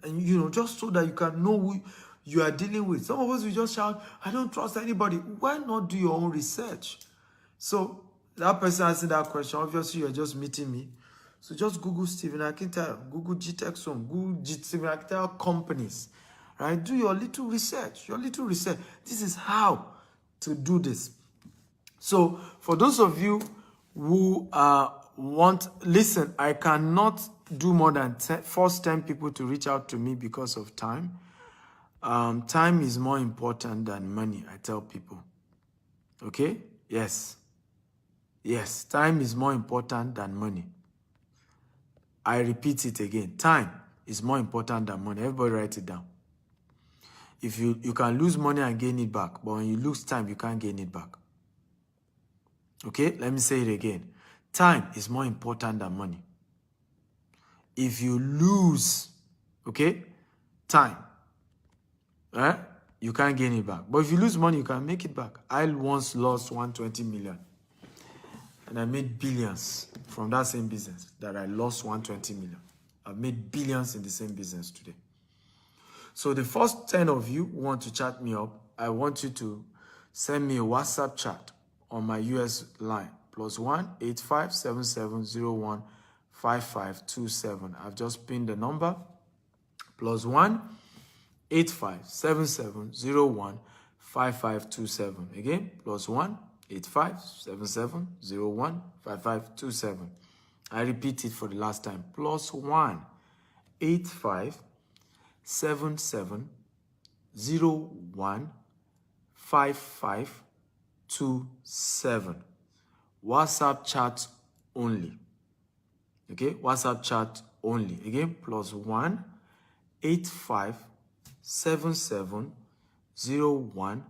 And, you know, just so that you can know who you are dealing with. Some of us will just shout, I don't trust anybody. Why not do your own research? So, that person asking that question, obviously you're just meeting me. So just Google Stephen Akintayo, Google GTech Zone, Google Stephen Akintayo companies. Right? Do your little research. This is how to do this. So, for those of you who listen, I cannot do more than force 10 people to reach out to me because of time. Time is more important than money, I tell people. Okay? Yes, time is more important than money. I repeat it again. Time is more important than money. Everybody write it down. If you can lose money and gain it back, but when you lose time, you can't gain it back. Okay, let me say it again. Time is more important than money. If you lose, okay, time, you can't gain it back. But if you lose money, you can make it back. I once lost 120 million. And I made billions from that same business that I lost 120 million. I've made billions in the same business today. So the first 10 of you who want to chat me up, I want you to send me a WhatsApp chat on my US line, +1 857701 5527. I've just pinned the number, +1 857701 5527. Again, +1 857701 5527. I repeat it for the last time. +1 857701 5527. WhatsApp chat only. Okay, WhatsApp chat only. Again, +1 857701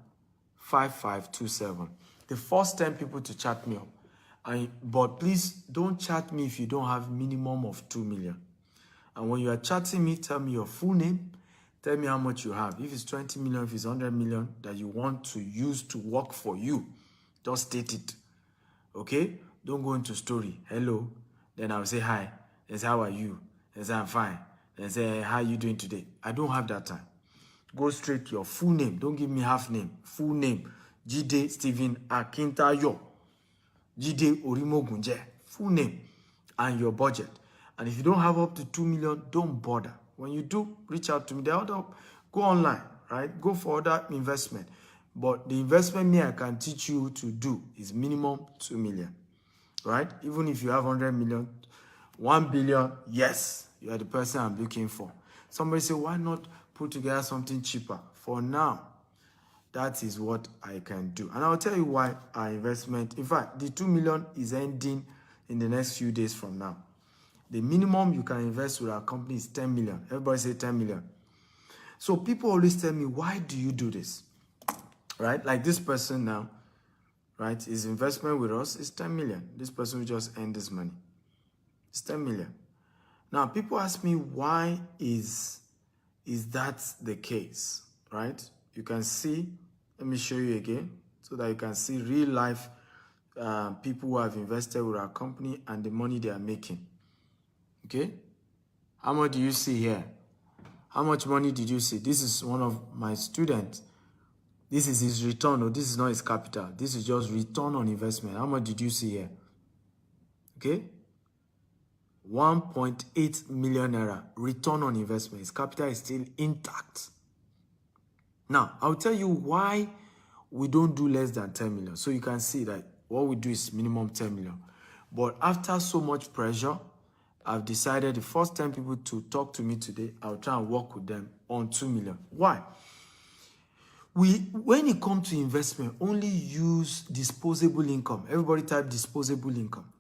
5527. The first 10 people to chat me up. But please don't chat me if you don't have minimum of 2 million. And when you are chatting me, tell me your full name. Tell me how much you have. If it's 20 million, if it's 100 million that you want to use to work for you, just state it. Okay? Don't go into story. Hello. Then I'll say hi. Then say, how are you? Then say, I'm fine. Then say, how are you doing today? I don't have that time. Go straight to your full name. Don't give me half name. Full name. Jide Stephen Akintayo. Jide Orimogunje. Full name. And your budget. And if you don't have up to 2 million, don't bother. When you do, reach out to me. Go online, right? Go for other investment. But the investment I can teach you to do is minimum 2 million, right? Even if you have 100 million, 1 billion, yes, you are the person I'm looking for. Somebody say, why not put together something cheaper? For now, that is what I can do. And I'll tell you why our investment, in fact, the 2 million is ending in the next few days from now. The minimum you can invest with our company is 10 million. Everybody say 10 million. So people always tell me, why do you do this? Right? Like this person now, right? His investment with us is 10 million. This person will just earn this money. It's 10 million. Now, people ask me, why is that the case? Right? You can see, let me show you again, so that you can see real life people who have invested with our company and the money they are making. Okay? How much do you see here? How much money did you see? This is one of my students. This is his return, or this is not his capital. This is just return on investment. How much did you see here? Okay? 1.8 million naira return on investment. His capital is still intact. Now, I'll tell you why we don't do less than 10 million. So you can see that what we do is minimum 10 million. But after so much pressure, I've decided the first 10 people to talk to me today, I'll try and work with them on 2 million. Why? When it comes to investment, only use disposable income. Everybody type disposable income.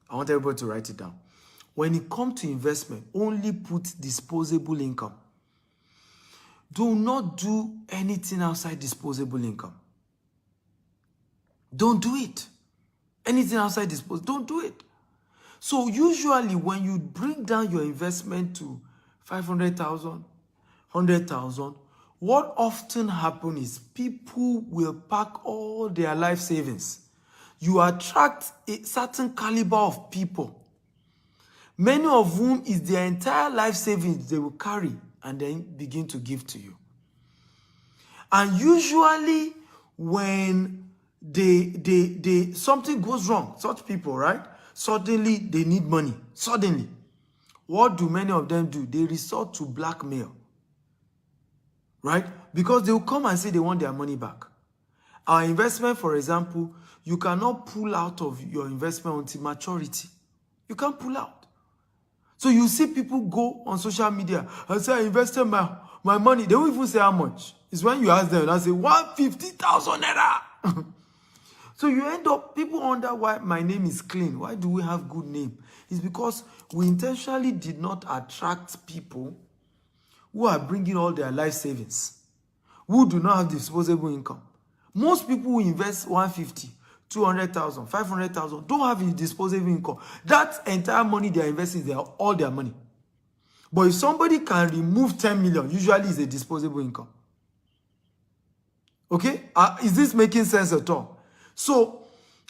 I want everybody to write it down. When it comes to investment, only put disposable income. Do not do anything outside disposable income. Don't do it. Anything outside disposable, don't do it. So usually when you bring down your investment to 500,000, 100,000, what often happens is people will pack all their life savings. You attract a certain caliber of people, many of whom is their entire life savings they will carry and then begin to give to you. And usually when something goes wrong, such people, right? Suddenly they need money. Suddenly. What do many of them do? They resort to blackmail. Right? Because they will come and say they want their money back. Our investment, for example, you cannot pull out of your investment until maturity. You can't pull out. So you see people go on social media and say, I invested my money. They won't even say how much. It's when you ask them and say, 150,000 naira. So you end up, people wonder why my name is clean. Why do we have good name? It's because we intentionally did not attract people who are bringing all their life savings, who do not have disposable income. Most people who invest 150, 200,000, 500,000 don't have a disposable income. That entire money they are investing is all their money. But if somebody can remove 10 million, usually it's a disposable income. Okay? Is this making sense at all? So,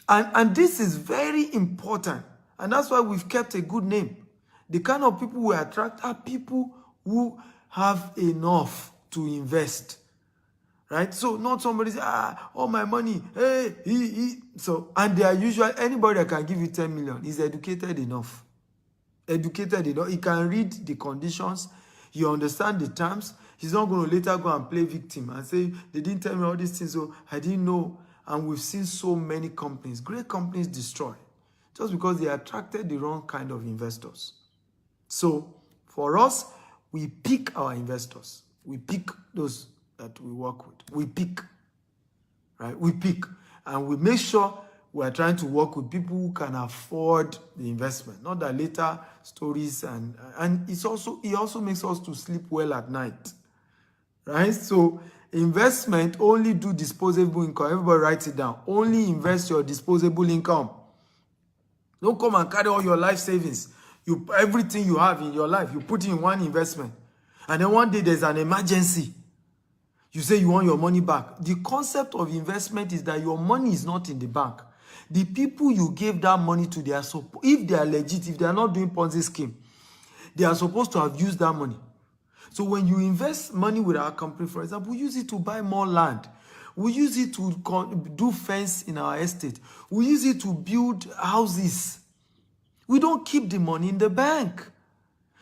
and this is very important. And that's why we've kept a good name. The kind of people we attract are people who have enough to invest. Right? So, not somebody say, all my money, hey, So, and they are usually, anybody that can give you 10 million is educated enough. Educated enough. He can read the conditions. He understands the terms. He's not going to later go and play victim and say, they didn't tell me all these things, so I didn't know. And we've seen so many companies, great companies destroyed just because they attracted the wrong kind of investors. So for us, we pick our investors. We pick those that we work with. We pick, right? We pick. And we make sure we are trying to work with people who can afford the investment. Not that later stories and it also makes us to sleep well at night. Right? So investment, only do disposable income. Everybody write it down. Only invest your disposable income. Don't come and carry all your life savings. Everything you have in your life, you put in one investment. And then one day there's an emergency. You say you want your money back. The concept of investment is that your money is not in the bank. The people you gave that money to, if they are legit, if they are not doing Ponzi scheme, they are supposed to have used that money. So when you invest money with our company, for example, we use it to buy more land. We use it to do fence in our estate. We use it to build houses. We don't keep the money in the bank.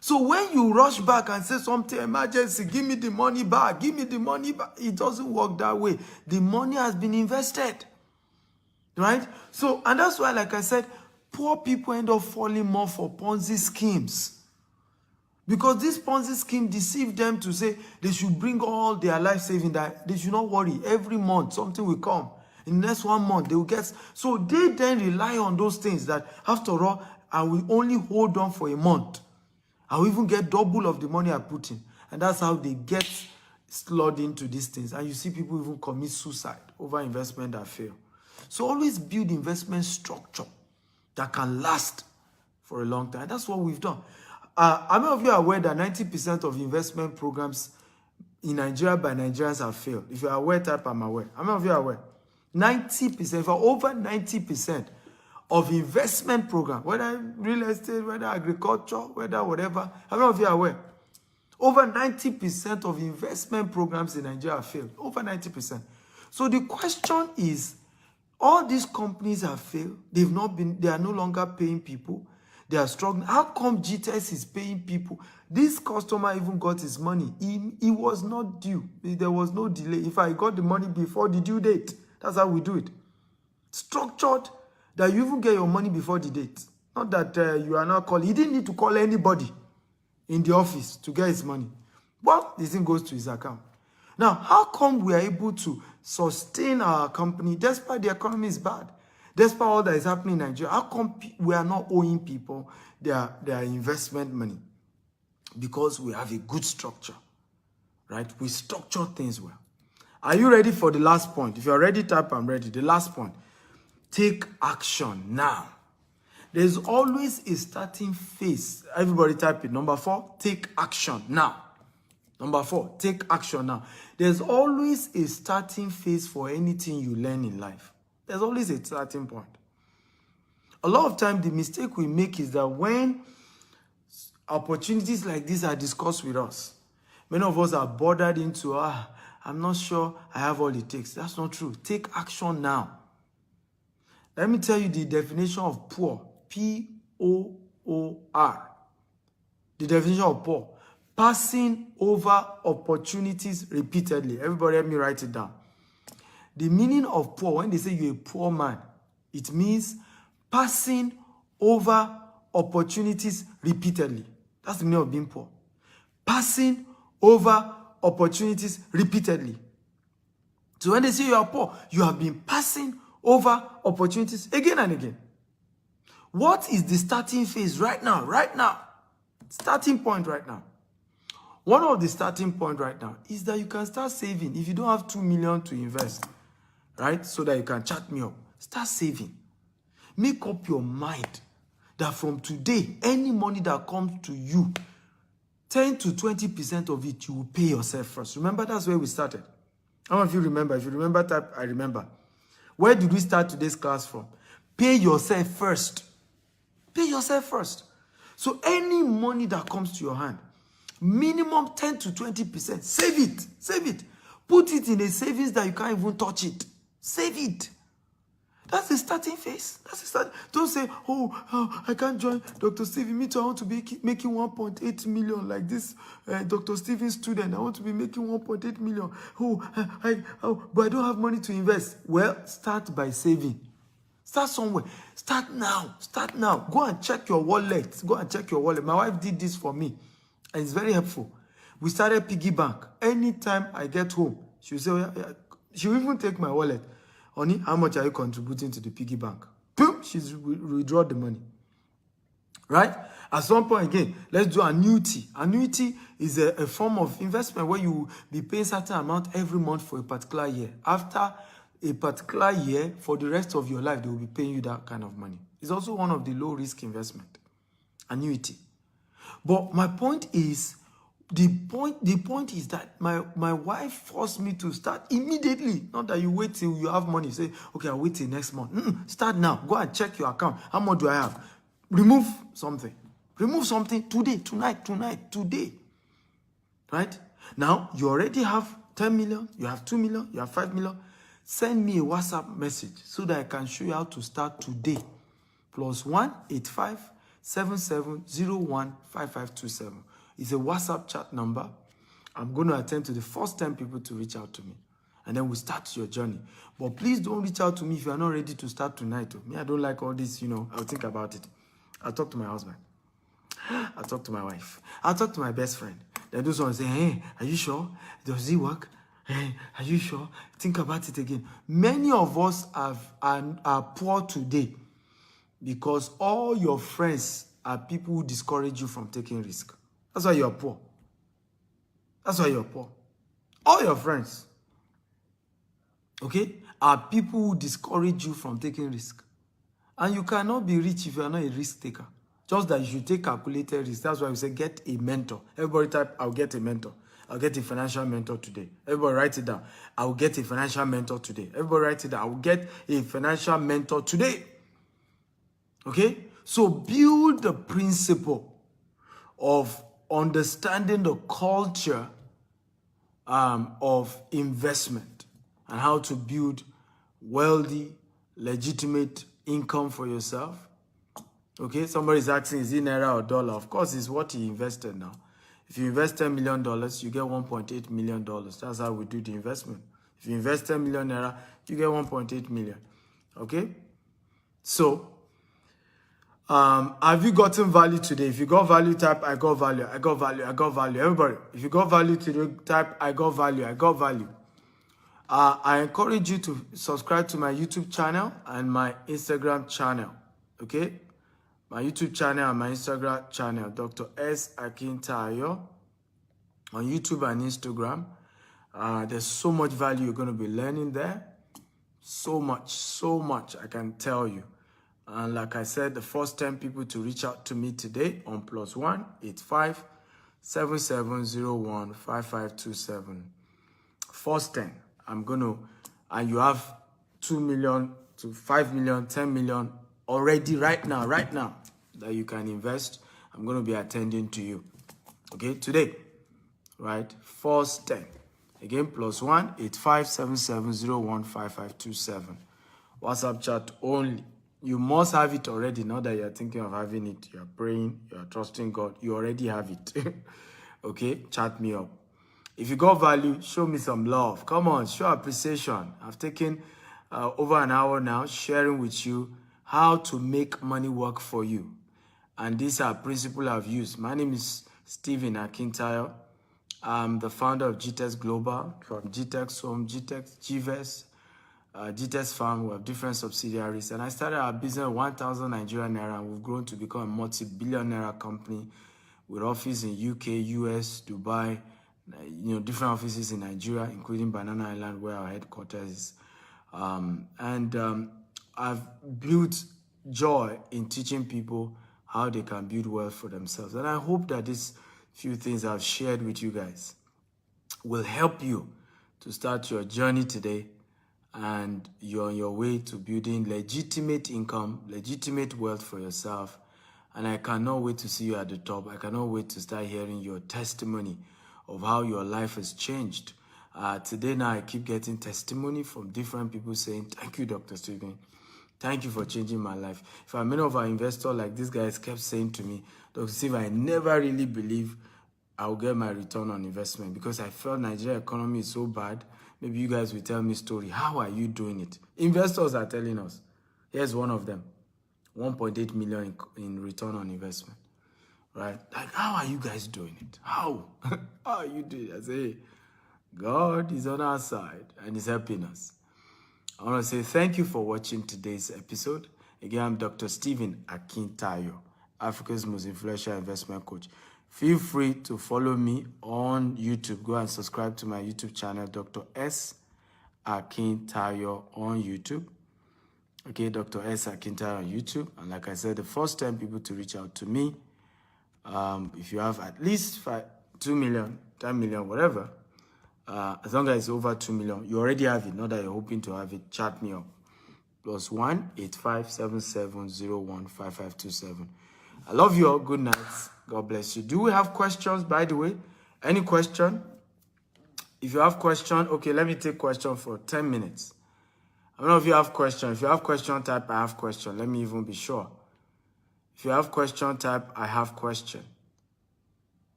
So when you rush back and say something, emergency, give me the money back, give me the money back, it doesn't work that way. The money has been invested. Right? So, and that's why, like I said, poor people end up falling more for Ponzi schemes. Because this Ponzi scheme deceived them to say they should bring all their life savings, that they should not worry. Every month, something will come. In the next 1 month, they will get. So they then rely on those things that, after all, I will only hold on for a month. I will even get double of the money I put in. And that's how they get slid into these things. And you see people even commit suicide over investment that fail. So always build investment structure that can last for a long time. That's what we've done. How many of you are aware that 90% of investment programs in Nigeria by Nigerians have failed? If you are aware, type I'm aware. How many of you are aware? 90%, for over 90% of investment programs, whether real estate, whether agriculture, whether whatever, how many of you are aware? Over 90% of investment programs in Nigeria have failed. Over 90%. So the question is, all these companies have failed. They are no longer paying people. They are struggling. How come GTS is paying people? This customer even got his money. He was not due. There was no delay. If I got the money before the due date, that's how we do it. Structured that you even get your money before the date. Not that you are not calling. He didn't need to call anybody in the office to get his money. But the thing goes to his account. Now, how come we are able to sustain our company despite the economy is bad? Despite all that is happening in Nigeria, how come we are not owing people their investment money? Because we have a good structure, right? We structure things well. Are you ready for the last point? If you're ready, type I'm ready. The last point. Take action now. There's always a starting phase. Everybody type it. Number 4, take action now. Number 4, take action now. There's always a starting phase for anything you learn in life. There's always a starting point. A lot of times, the mistake we make is that when opportunities like this are discussed with us, many of us are bothered into, I'm not sure I have all it takes. That's not true. Take action now. Let me tell you the definition of poor. P-O-O-R. The definition of poor. Passing over opportunities repeatedly. Everybody help me write it down. The meaning of poor, when they say you're a poor man, it means passing over opportunities repeatedly. That's the meaning of being poor. Passing over opportunities repeatedly. So when they say you are poor, you have been passing over opportunities again and again. What is the starting phase right now? Right now. Starting point right now. One of the starting point right now is that you can start saving. If you don't have 2 million to invest, right, so that you can chat me up, start saving. Make up your mind that from today, any money that comes to you, 10 to 20% of it, you will pay yourself first. Remember, that's where we started. How many of you remember? If you remember, type I remember. Where did we start today's class from? Pay yourself first. Pay yourself first. So any money that comes to your hand, minimum 10 to 20%, save it. Save it. Put it in a savings that you can't even touch it. Save it. That's the starting phase. That's the start. Don't say, I can't join Dr. Stephen. Me too, I want to be making 1.8 million like this Dr. Stephen student. I want to be making 1.8 million. But I don't have money to invest. Well, start by saving. Start somewhere. Start now. Start now. Go and check your wallet. Go and check your wallet. My wife did this for me. And it's very helpful. We started piggy bank. Anytime I get home, she'll say, she'll even take my wallet. Honey, how much are you contributing to the piggy bank? Boom, she's withdraw the money. Right? At some point again, let's do annuity. Annuity is a form of investment where you be paying certain amount every month for a particular year. After a particular year, for the rest of your life, they will be paying you that kind of money. It's also one of the low-risk investment. Annuity. But my point is, the point is that my wife forced me to start immediately. Not that you wait till you have money. Say, okay, I'll wait till next month. Start now. Go and check your account. How much do I have? Remove something. Remove something today, tonight, today. Right? Now, you already have 10 million. You have 2 million. You have 5 million. Send me a WhatsApp message so that I can show you how to start today. +1 85 7701 5527. It's a WhatsApp chat number. I'm going to attend to the first 10 people to reach out to me. And then we start your journey. But please don't reach out to me if you are not ready to start tonight. Me, I don't like all this, I'll think about it. I'll talk to my husband. I'll talk to my wife. I'll talk to my best friend. Then do someone say, hey, are you sure? Does it work? Hey, are you sure? Think about it again. Many of us are poor today because all your friends are people who discourage you from taking risk. That's why you're poor. That's why you're poor. All your friends, okay, are people who discourage you from taking risk. And you cannot be rich if you are not a risk taker. Just that you should take calculated risk. That's why we say get a mentor. Everybody type, I'll get a mentor. I'll get a financial mentor today. Everybody write it down. I will get a financial mentor today. Everybody write it down. I will get a financial mentor today. Okay? So build the principle of understanding the culture of investment and how to build wealthy, legitimate income for yourself. Okay? Somebody's asking, is it naira or dollar? Of course, it's what he invested now. If you invest $10 million, you get $1.8 million. That's how we do the investment. If you invest 10 million naira, you get 1.8 million. Okay? So, have you gotten value today? If you got value, type I got value, I got value, I got value. Everybody, if you got value today, type I got value, I got value. I encourage you to subscribe to my YouTube channel and my Instagram channel. Okay? My YouTube channel and my Instagram channel, Dr. S. Akintayo. on YouTube and Instagram. There's so much value you're going to be learning there. So much, I can tell you. And like I said, the first 10 people to reach out to me today on +1 85 7701 5527. First 10, I'm going to, and you have 2 million to 5 million, 10 million already right now that you can invest. I'm going to be attending to you. Okay, today, right? First 10. Again, +1 85 7701 5527. WhatsApp chat only. You must have it already. Not that you're thinking of having it. You're praying. You're trusting God. You already have it. Okay? Chat me up. If you got value, show me some love. Come on, show appreciation. I've taken over an hour now sharing with you how to make money work for you. And these are principles I've used. My name is Stephen Akintayo. I'm the founder of GTEX Global, from GTEX Home, GTEX, GVES, GTEX Farm. We have different subsidiaries. And I started our business 1,000 Nigerian Naira, and we've grown to become a multi-billion Naira company with offices in UK, US, Dubai, different offices in Nigeria, including Banana Island, where our headquarters is. I've built joy in teaching people how they can build wealth for themselves. And I hope that these few things I've shared with you guys will help you to start your journey today, and you're on your way to building legitimate income, legitimate wealth for yourself. And I cannot wait to see you at the top. I cannot wait to start hearing your testimony of how your life has changed. Today now, I keep getting testimony from different people saying, thank you, Dr. Stephen. Thank you for changing my life. In fact, many of our investors, like these guys, kept saying to me, Dr. Stephen, I never really believe I'll get my return on investment because I felt Nigeria economy is so bad. Maybe you guys will tell me story. How are you doing it? Investors are telling us. Here's one of them. 1.8 million in return on investment. Right? Like, how are you guys doing it? How? How are you doing it? I say, God is on our side and is helping us. I want to say thank you for watching today's episode. Again, I'm Dr. Stephen Akintayo, Africa's most influential investment coach. Feel free to follow me on YouTube. Go and subscribe to my YouTube channel, Dr. S. Akintayo on YouTube. Okay, Dr. S. Akintayo on YouTube. And like I said, the first 10 people to reach out to me, if you have at least 2 million, 10 million, whatever, as long as it's over 2 million, you already have it. Not that you're hoping to have it. Chat me up. +1 85 7701 5527. I love you all. Good night. God bless you. Do we have questions, by the way? Any question? If you have question, okay, let me take question for 10 minutes. I don't know if you have question. If you have question, type I have question. Let me even be sure. If you have question, type I have question.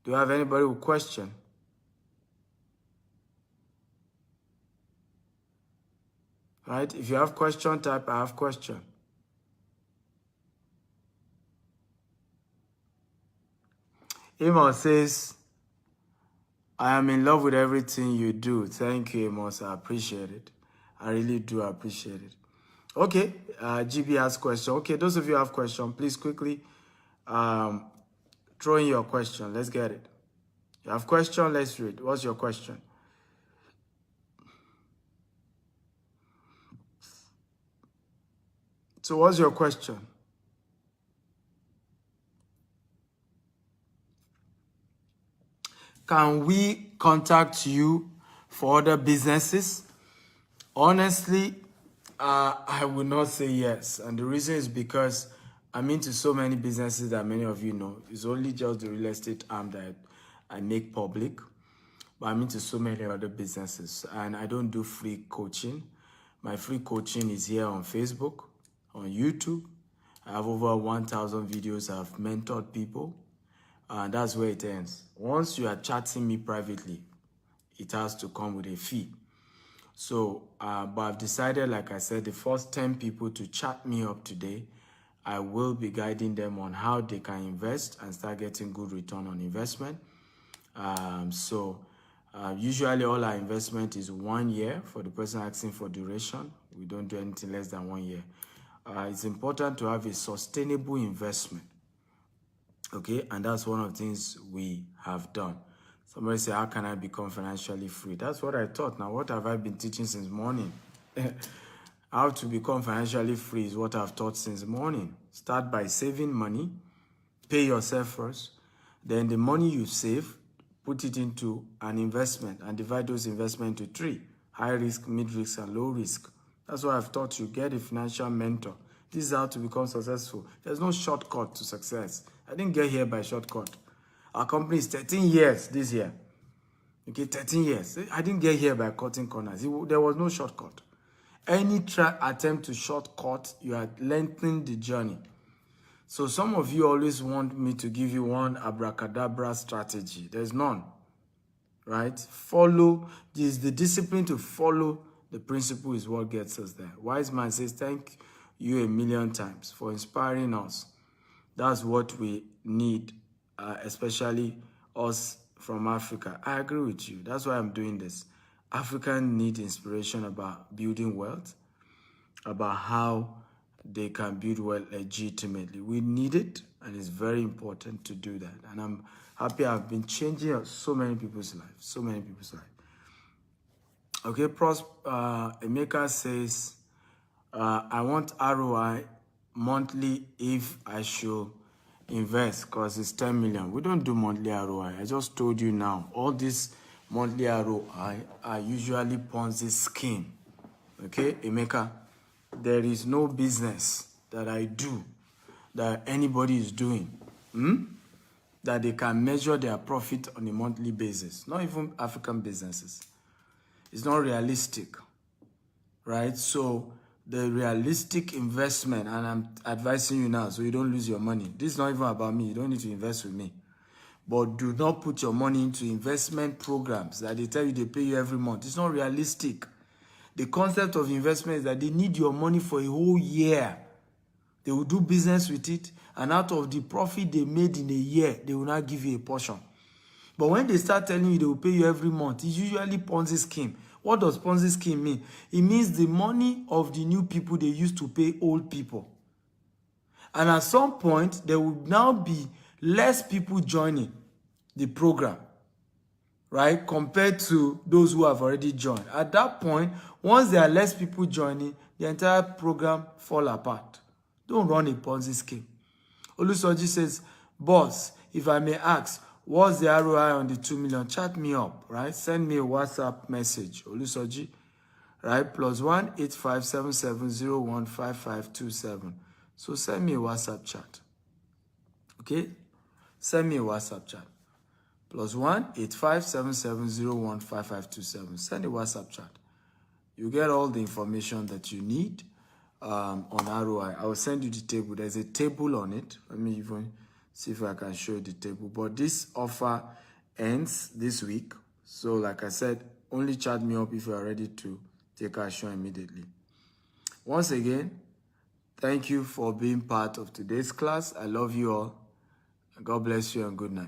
Do you have anybody with question? Right? If you have question, type I have question. Amos says, I am in love with everything you do. Thank you, Amos. I appreciate it. I really do appreciate it. Okay, GB has question. Okay, those of you who have question, please quickly throw in your question. Let's get it. You have question? Let's read. What's your question? So what's your question? Can we contact you for other businesses? Honestly, I would not say yes. And the reason is because I'm into so many businesses that many of you know. It's only just the real estate arm that I make public. But I'm into so many other businesses. And I don't do free coaching. My free coaching is here on Facebook, on YouTube. I have over 1,000 videos. I've mentored people. And that's where it ends. Once you are chatting me privately, it has to come with a fee. So, but I've decided, like I said, the first 10 people to chat me up today, I will be guiding them on how they can invest and start getting good return on investment. Usually all our investment is 1 year for the person asking for duration. We don't do anything less than 1 year. It's important to have a sustainable investment. Okay, and that's one of the things we have done. Somebody say, how can I become financially free? That's what I thought. Now, what have I been teaching since morning? How to become financially free is what I've taught since morning. Start by saving money. Pay yourself first. Then the money you save, put it into an investment and divide those investments into 3. High risk, mid risk, and low risk. That's why I've taught you. Get a financial mentor. This is how to become successful. There's no shortcut to success. I didn't get here by shortcut. Our company is 13 years this year. Okay, 13 years. I didn't get here by cutting corners. There was no shortcut. Any attempt to shortcut, you are lengthening the journey. So some of you always want me to give you one abracadabra strategy. There's none, right? Follow. This the discipline to follow the principle is what gets us there. Wise man says, thank you a million times for inspiring us. That's what we need, especially us from Africa. I agree with you. That's why I'm doing this. Africans need inspiration about building wealth, about how they can build wealth legitimately. We need it, and it's very important to do that. And I'm happy I've been changing so many people's lives, so many people's lives. Okay, Emeka says, I want ROI monthly if I should invest because it's 10 million. We don't do monthly ROI. I just told you now. All this monthly ROI are usually Ponzi scheme. Okay, Emeka, there is no business that I do that anybody is doing that they can measure their profit on a monthly basis. Not even African businesses. It's not realistic, right? So the realistic investment, and I'm advising you now so you don't lose your money. This is not even about me. You don't need to invest with me. But do not put your money into investment programs that they tell you they pay you every month. It's not realistic. The concept of investment is that they need your money for a whole year. They will do business with it, and out of the profit they made in a year, they will not give you a portion. But when they start telling you they will pay you every month, it's usually Ponzi scheme. What does Ponzi scheme mean? It means the money of the new people they used to pay old people. And at some point, there will now be less people joining the program, right, compared to those who have already joined. At that point, once there are less people joining, the entire program fall apart. Don't run a Ponzi scheme. Olusoji says, boss, if I may ask, what's the ROI on the 2 million? Chat me up, right? Send me a WhatsApp message, Olusoji, right? +1 8577015527. So send me a WhatsApp chat. Okay? Send me a WhatsApp chat. +1 8577015527. Send a WhatsApp chat. You get all the information that you need on ROI. I will send you the table. There's a table on it. Let me even see if I can show you the table. But this offer ends this week. So like I said, only chat me up if you are ready to take action immediately. Once again, thank you for being part of today's class. I love you all. God bless you and good night.